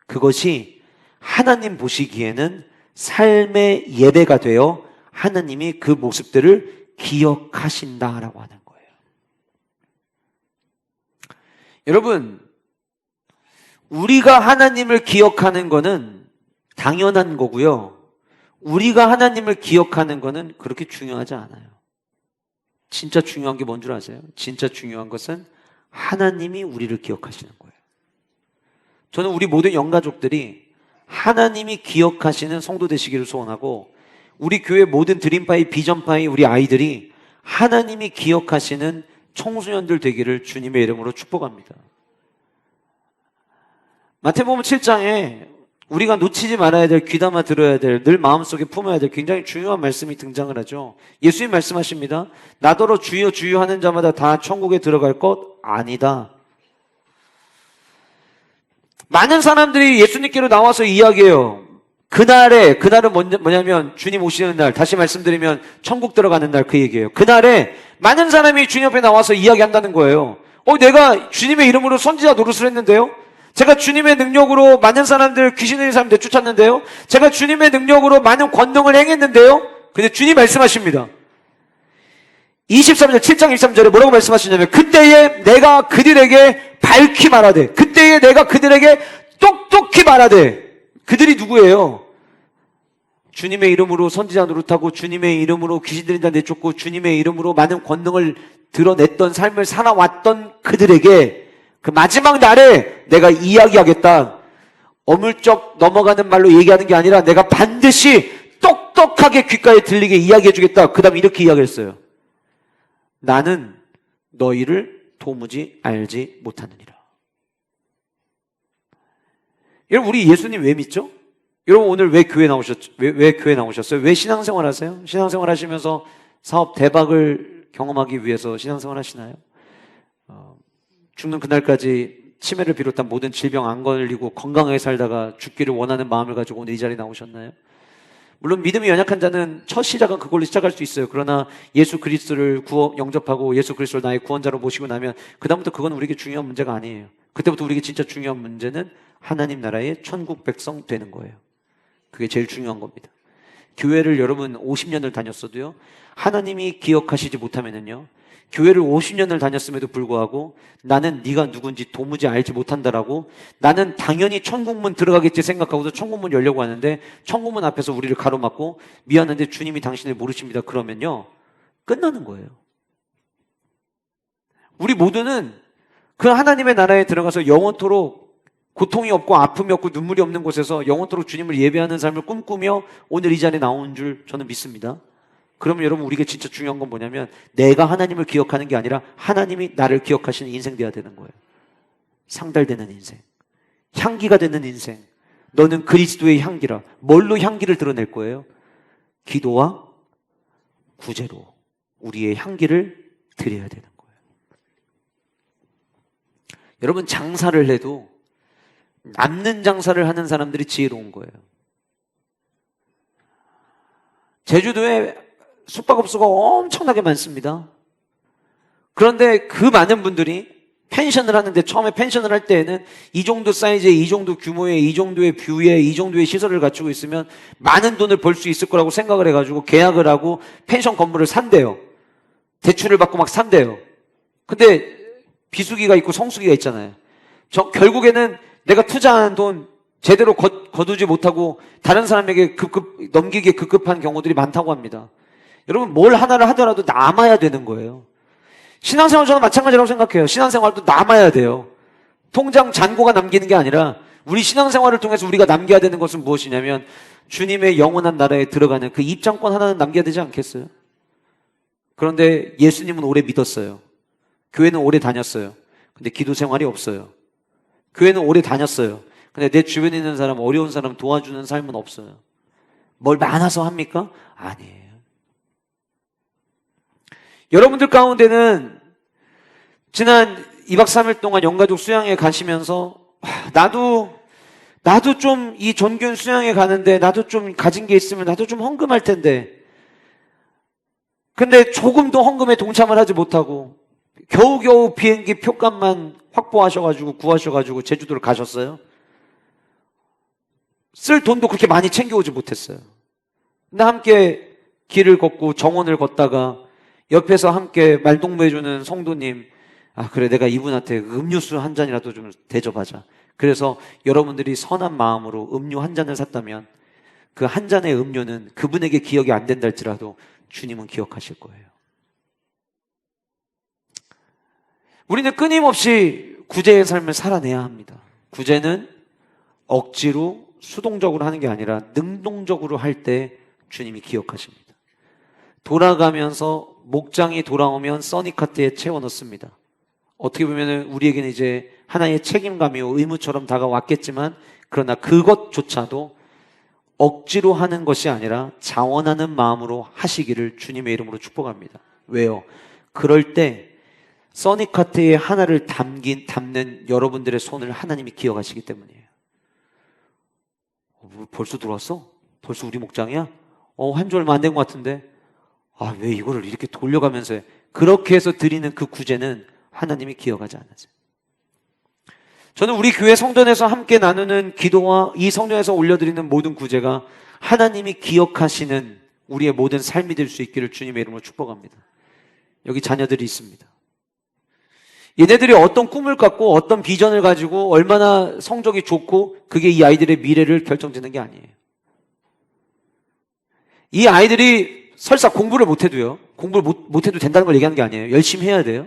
그것이 하나님 보시기에는 삶의 예배가 되어 하나님이 그 모습들을 기억하신다라고 하는 거예요. 여러분, 우리가 하나님을 기억하는 거는 당연한 거고요. 우리가 하나님을 기억하는 거는 그렇게 중요하지 않아요. 진짜 중요한 게 뭔 줄 아세요? 진짜 중요한 것은 하나님이 우리를 기억하시는 거예요. 저는 우리 모든 영가족들이 하나님이 기억하시는 성도 되시기를 소원하고, 우리 교회 모든 드림파이, 비전파이 우리 아이들이 하나님이 기억하시는 청소년들 되기를 주님의 이름으로 축복합니다. 마태복음 7장에 우리가 놓치지 말아야 될, 귀담아 들어야 될, 늘 마음속에 품어야 될 굉장히 중요한 말씀이 등장을 하죠. 예수님 말씀하십니다. 나더러 주여 주여 하는 자마다 다 천국에 들어갈 것 아니다. 많은 사람들이 예수님께로 나와서 이야기해요. 그날은 뭐냐면 주님 오시는 날, 다시 말씀드리면 천국 들어가는 날, 그 얘기예요. 그날에 많은 사람이 주님 앞에 나와서 이야기한다는 거예요. 내가 주님의 이름으로 선지자 노릇을 했는데요. 제가 주님의 능력으로 많은 사람들, 귀신 들린 사람 내쫓았는데요. 제가 주님의 능력으로 많은 권능을 행했는데요. 근데 주님 말씀하십니다. 23절, 7장 23절에 뭐라고 말씀하시냐면, 그때에 내가 그들에게 밝히 말하되, 그때에 내가 그들에게 똑똑히 말하되. 그들이 누구예요? 주님의 이름으로 선지자 노릇하고 주님의 이름으로 귀신 들린 자 내쫓고 주님의 이름으로 많은 권능을 드러냈던 삶을 살아왔던 그들에게 그 마지막 날에 내가 이야기하겠다. 어물쩍 넘어가는 말로 얘기하는 게 아니라 내가 반드시 똑똑하게 귓가에 들리게 이야기해 주겠다. 그 다음에 이렇게 이야기했어요. 나는 너희를 도무지 알지 못하느니라. 여러분, 우리 예수님 왜 믿죠? 여러분, 오늘 왜 교회 나오셨죠? 왜 교회 나오셨어요? 왜 신앙생활 하세요? 신앙생활 하시면서 사업 대박을 경험하기 위해서 신앙생활 하시나요? 죽는 그날까지 치매를 비롯한 모든 질병 안 걸리고 건강하게 살다가 죽기를 원하는 마음을 가지고 오늘 이 자리에 나오셨나요? 물론 믿음이 연약한 자는 첫 시작은 그걸로 시작할 수 있어요. 그러나 예수 그리스도를 영접하고 예수 그리스도를 나의 구원자로 모시고 나면 그다음부터 그건 우리에게 중요한 문제가 아니에요. 그때부터 우리에게 진짜 중요한 문제는 하나님 나라의 천국 백성 되는 거예요. 그게 제일 중요한 겁니다. 교회를 여러분 50년을 다녔어도요, 하나님이 기억하시지 못하면은요, 교회를 50년을 다녔음에도 불구하고 나는 네가 누군지 도무지 알지 못한다라고, 나는 당연히 천국문 들어가겠지 생각하고서 천국문 열려고 하는데 천국문 앞에서 우리를 가로막고 미안한데 주님이 당신을 모르십니다 그러면요, 끝나는 거예요. 우리 모두는 그 하나님의 나라에 들어가서 영원토록 고통이 없고 아픔이 없고 눈물이 없는 곳에서 영원토록 주님을 예배하는 삶을 꿈꾸며 오늘 이 자리에 나온 줄 저는 믿습니다. 그러면 여러분, 우리가 진짜 중요한 건 뭐냐면 내가 하나님을 기억하는 게 아니라 하나님이 나를 기억하시는 인생 돼야 되는 거예요. 상달되는 인생, 향기가 되는 인생. 너는 그리스도의 향기라. 뭘로 향기를 드러낼 거예요? 기도와 구제로 우리의 향기를 드려야 되는 거예요. 여러분, 장사를 해도 남는 장사를 하는 사람들이 지혜로운 거예요. 제주도에 숙박업소가 엄청나게 많습니다. 그런데 그 많은 분들이 펜션을 하는데, 처음에 펜션을 할 때에는 이 정도 사이즈의, 이 정도 규모의, 이 정도의 뷰에, 이 정도의 시설을 갖추고 있으면 많은 돈을 벌 수 있을 거라고 생각을 해가지고 계약을 하고 펜션 건물을 산대요. 대출을 받고 막 산대요. 근데 비수기가 있고 성수기가 있잖아요. 결국에는 내가 투자한 돈 제대로 거두지 못하고 다른 사람에게 넘기기에 급급한 경우들이 많다고 합니다. 여러분, 뭘 하나를 하더라도 남아야 되는 거예요. 신앙생활 저는 마찬가지라고 생각해요. 신앙생활도 남아야 돼요. 통장 잔고가 남기는 게 아니라 우리 신앙생활을 통해서 우리가 남겨야 되는 것은 무엇이냐면 주님의 영원한 나라에 들어가는 그 입장권 하나는 남겨야 되지 않겠어요? 그런데 예수님은 오래 믿었어요. 교회는 오래 다녔어요. 근데 기도 생활이 없어요. 교회는 오래 다녔어요. 근데 내 주변에 있는 사람, 어려운 사람 도와주는 삶은 없어요. 뭘 많아서 합니까? 아니에요. 여러분들 가운데는 지난 2박 3일 동안 영가족 수양회 가시면서 나도 좀 이 전교인 수양회 가는데 나도 좀 가진 게 있으면 나도 좀 헌금할 텐데, 근데 조금도 헌금에 동참을 하지 못하고 겨우겨우 비행기 표값만 확보하셔가지고 구하셔가지고 제주도를 가셨어요. 쓸 돈도 그렇게 많이 챙겨오지 못했어요. 근데 함께 길을 걷고 정원을 걷다가 옆에서 함께 말동무해주는 성도님, 그래, 내가 이분한테 음료수 한 잔이라도 좀 대접하자. 그래서 여러분들이 선한 마음으로 음료 한 잔을 샀다면 그 한 잔의 음료는 그분에게 기억이 안 된다 할지라도 주님은 기억하실 거예요. 우리는 끊임없이 구제의 삶을 살아내야 합니다. 구제는 억지로 수동적으로 하는 게 아니라 능동적으로 할 때 주님이 기억하십니다. 돌아가면서 목장이 돌아오면 써니카트에 채워 넣습니다. 어떻게 보면 우리에게는 이제 하나의 책임감이요 의무처럼 다가왔겠지만, 그러나 그것조차도 억지로 하는 것이 아니라 자원하는 마음으로 하시기를 주님의 이름으로 축복합니다. 왜요? 그럴 때 써니카트에 하나를 담는 여러분들의 손을 하나님이 기억하시기 때문이에요. 벌써 들어왔어? 벌써 우리 목장이야? 한 주 얼마 안 된 것 같은데? 왜 이거를 이렇게 돌려가면서 해? 그렇게 해서 드리는 그 구제는 하나님이 기억하지 않으세요. 저는 우리 교회 성전에서 함께 나누는 기도와 이 성전에서 올려드리는 모든 구제가 하나님이 기억하시는 우리의 모든 삶이 될 수 있기를 주님의 이름으로 축복합니다. 여기 자녀들이 있습니다. 얘네들이 어떤 꿈을 갖고 어떤 비전을 가지고 얼마나 성적이 좋고 그게 이 아이들의 미래를 결정짓는 게 아니에요. 이 아이들이 설사 공부를 못해도요, 공부를 못해도 된다는 걸 얘기하는 게 아니에요. 열심히 해야 돼요.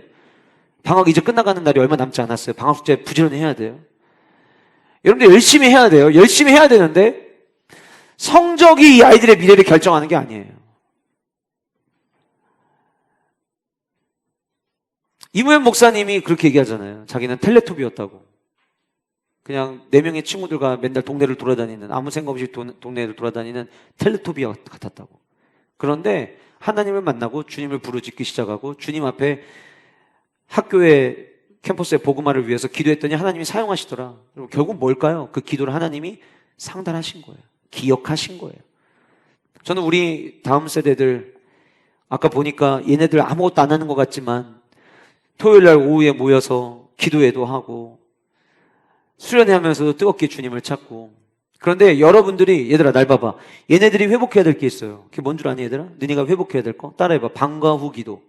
방학 이제 끝나가는 날이 얼마 남지 않았어요. 방학 숙제 부지런히 해야 돼요. 여러분들 열심히 해야 돼요. 열심히 해야 되는데 성적이 이 아이들의 미래를 결정하는 게 아니에요. 이무현 목사님이 그렇게 얘기하잖아요. 자기는 텔레토비였다고. 그냥 4명의 친구들과 맨날 동네를 돌아다니는, 아무 생각 없이 동네를 돌아다니는 텔레토비 같았다고. 그런데 하나님을 만나고 주님을 부르짖기 시작하고 주님 앞에 학교에 캠퍼스의 복음화를 위해서 기도했더니 하나님이 사용하시더라. 그리고 결국 뭘까요? 그 기도를 하나님이 상달하신 거예요. 기억하신 거예요. 저는 우리 다음 세대들, 아까 보니까 얘네들 아무것도 안 하는 것 같지만 토요일 날 오후에 모여서 기도회도 하고 수련회 하면서도 뜨겁게 주님을 찾고. 그런데 여러분들이, 얘들아 날 봐봐, 얘네들이 회복해야 될 게 있어요. 그게 뭔 줄 아니 얘들아? 너네가 회복해야 될 거? 따라해봐. 방과 후 기도.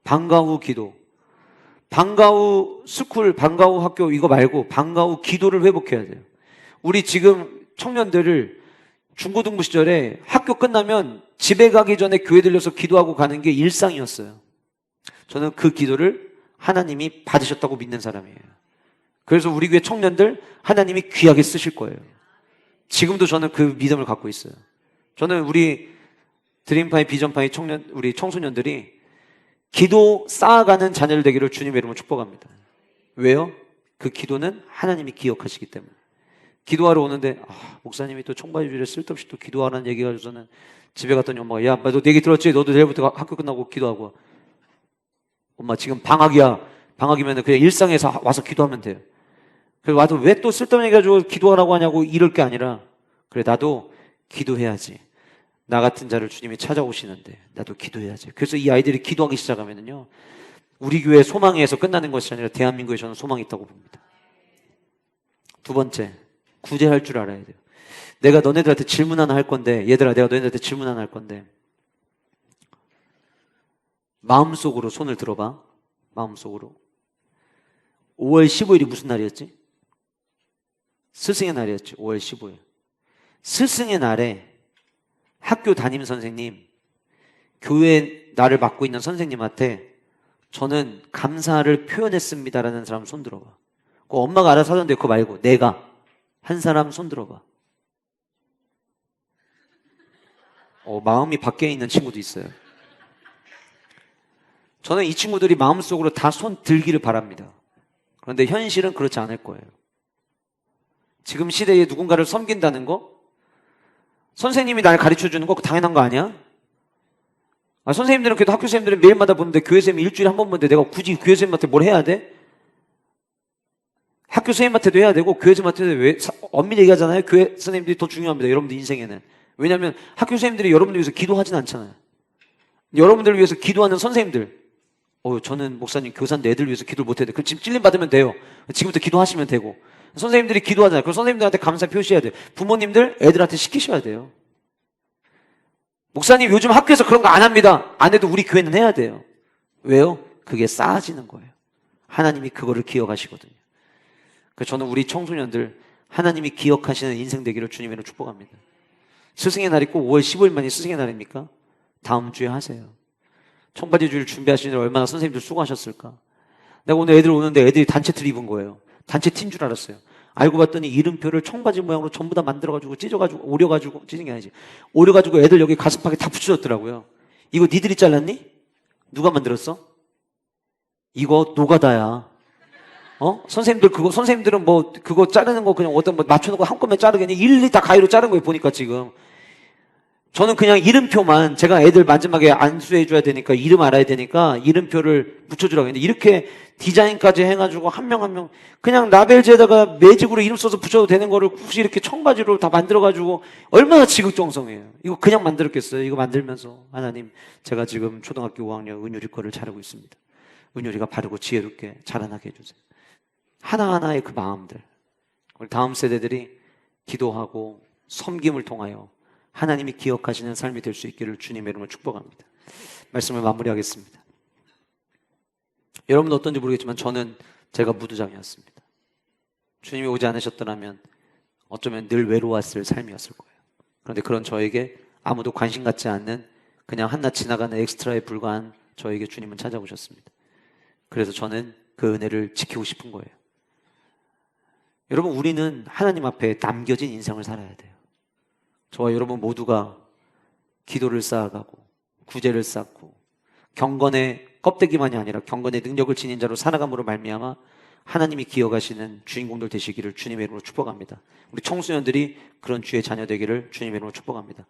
방과 후 기도. 방과 후 스쿨, 방과 후 학교 이거 말고 방과 후 기도를 회복해야 돼요. 우리 지금 청년들을 중고등부 시절에 학교 끝나면 집에 가기 전에 교회 들려서 기도하고 가는 게 일상이었어요. 저는 그 기도를 하나님이 받으셨다고 믿는 사람이에요. 그래서 우리 교회 청년들 하나님이 귀하게 쓰실 거예요. 지금도 저는 그 믿음을 갖고 있어요. 저는 우리 드림파이 비전파이 우리 청소년들이 기도 쌓아가는 자녀들 되기를 주님의 이름으로 축복합니다. 왜요? 그 기도는 하나님이 기억하시기 때문에. 기도하러 오는데 목사님이 또 청바지줄에 쓸데없이 또 기도하라는 얘기 가지고서는 집에 갔더니 엄마가, 야, 너 얘기 들었지? 너도 내일부터 학교 끝나고 기도하고 와. 엄마 지금 방학이야. 방학이면 그냥 일상에서 와서 기도하면 돼요. 그래서 와도 왜 또 쓸데없는 얘기 가지고 기도하라고 하냐고 이럴 게 아니라, 그래 나도 기도해야지. 나 같은 자를 주님이 찾아오시는데 나도 기도해야지. 그래서 이 아이들이 기도하기 시작하면요, 우리 교회 소망에서 끝나는 것이 아니라 대한민국에 저는 소망이 있다고 봅니다. 두 번째, 구제할 줄 알아야 돼요. 내가 너네들한테 질문 하나 할 건데, 얘들아 내가 너네들한테 질문 하나 할 건데 마음속으로 손을 들어봐. 마음속으로. 5월 15일이 무슨 날이었지? 스승의 날이었지. 5월 15일. 스승의 날에 학교 담임 선생님, 교회 나를 맡고 있는 선생님한테 저는 감사를 표현했습니다라는 사람 손 들어봐. 그 엄마가 알아서 하던데 그거 말고 내가 한 사람 손 들어봐. 마음이 밖에 있는 친구도 있어요. 저는 이 친구들이 마음속으로 다 손 들기를 바랍니다. 그런데 현실은 그렇지 않을 거예요. 지금 시대에 누군가를 섬긴다는 거, 선생님이 날 가르쳐주는 거 당연한 거 아니야? 선생님들은 그래도 학교 선생님들은 매일마다 보는데 교회 선생님이 일주일에 한 번 보는데 내가 굳이 교회 선생님한테 뭘 해야 돼? 학교 선생님한테도 해야 되고 교회 선생님한테도 왜 엄밀히 얘기하잖아요. 교회 선생님들이 더 중요합니다. 여러분들 인생에는. 왜냐하면 학교 선생님들이 여러분들 위해서 기도하진 않잖아요. 여러분들을 위해서 기도하는 선생님들, 저는 목사님 교사인데 애들 위해서 기도를 못해야 돼. 그럼 지금 찔림 받으면 돼요. 지금부터 기도하시면 되고. 선생님들이 기도하잖아요. 그럼 선생님들한테 감사 표시해야 돼요. 부모님들 애들한테 시키셔야 돼요. 목사님 요즘 학교에서 그런 거 안 합니다. 안 해도 우리 교회는 해야 돼요. 왜요? 그게 쌓아지는 거예요. 하나님이 그거를 기억하시거든요. 그래서 저는 우리 청소년들 하나님이 기억하시는 인생 되기를 주님으로 축복합니다. 스승의 날이 꼭 5월 15일만이 스승의 날입니까? 다음 주에 하세요. 청바지 주일 준비하시는 얼마나 선생님들 수고하셨을까. 내가 오늘 애들 오는데 애들이 단체트 입은 거예요. 단체 티인 줄 알았어요. 알고 봤더니 이름표를 청바지 모양으로 전부 다 만들어가지고 찢어가지고 오려가지고, 찢은 게 아니지, 오려가지고 애들 여기 가슴팍에 다 붙여줬더라고요. 이거 니들이 잘랐니? 누가 만들었어? 이거 노가다야. 선생님들은 뭐 그거 자르는 거 그냥 어떤 뭐 맞춰놓고 한꺼번에 자르겠니? 일일이 다 가위로 자른 거예요. 보니까 지금 저는 그냥 이름표만, 제가 애들 마지막에 안수해줘야 되니까 이름 알아야 되니까 이름표를 붙여주라고 했는데, 이렇게 디자인까지 해가지고 한 명 한 명 그냥 라벨지에다가 매직으로 이름 써서 붙여도 되는 거를 혹시 이렇게 청바지로 다 만들어가지고 얼마나 지극정성이에요. 이거 그냥 만들었겠어요? 이거 만들면서 하나님, 제가 지금 초등학교 5학년 은율이 거를 자르고 있습니다. 은율이가 바르고 지혜롭게 자라나게 해주세요. 하나하나의 그 마음들, 우리 다음 세대들이 기도하고 섬김을 통하여 하나님이 기억하시는 삶이 될 수 있기를 주님의 이름으로 축복합니다. 말씀을 마무리하겠습니다. 여러분은 어떤지 모르겠지만 저는 제가 무두장이었습니다. 주님이 오지 않으셨더라면 어쩌면 늘 외로웠을 삶이었을 거예요. 그런데 그런 저에게 아무도 관심 갖지 않는 그냥 한낱 지나가는 엑스트라에 불과한 저에게 주님은 찾아오셨습니다. 그래서 저는 그 은혜를 지키고 싶은 거예요. 여러분, 우리는 하나님 앞에 남겨진 인생을 살아야 돼요. 저와 여러분 모두가 기도를 쌓아가고 구제를 쌓고 경건의 껍데기만이 아니라 경건의 능력을 지닌 자로 살아감으로 말미암아 하나님이 기억하시는 주인공들 되시기를 주님의 이름으로 축복합니다. 우리 청소년들이 그런 주의 자녀 되기를 주님의 이름으로 축복합니다.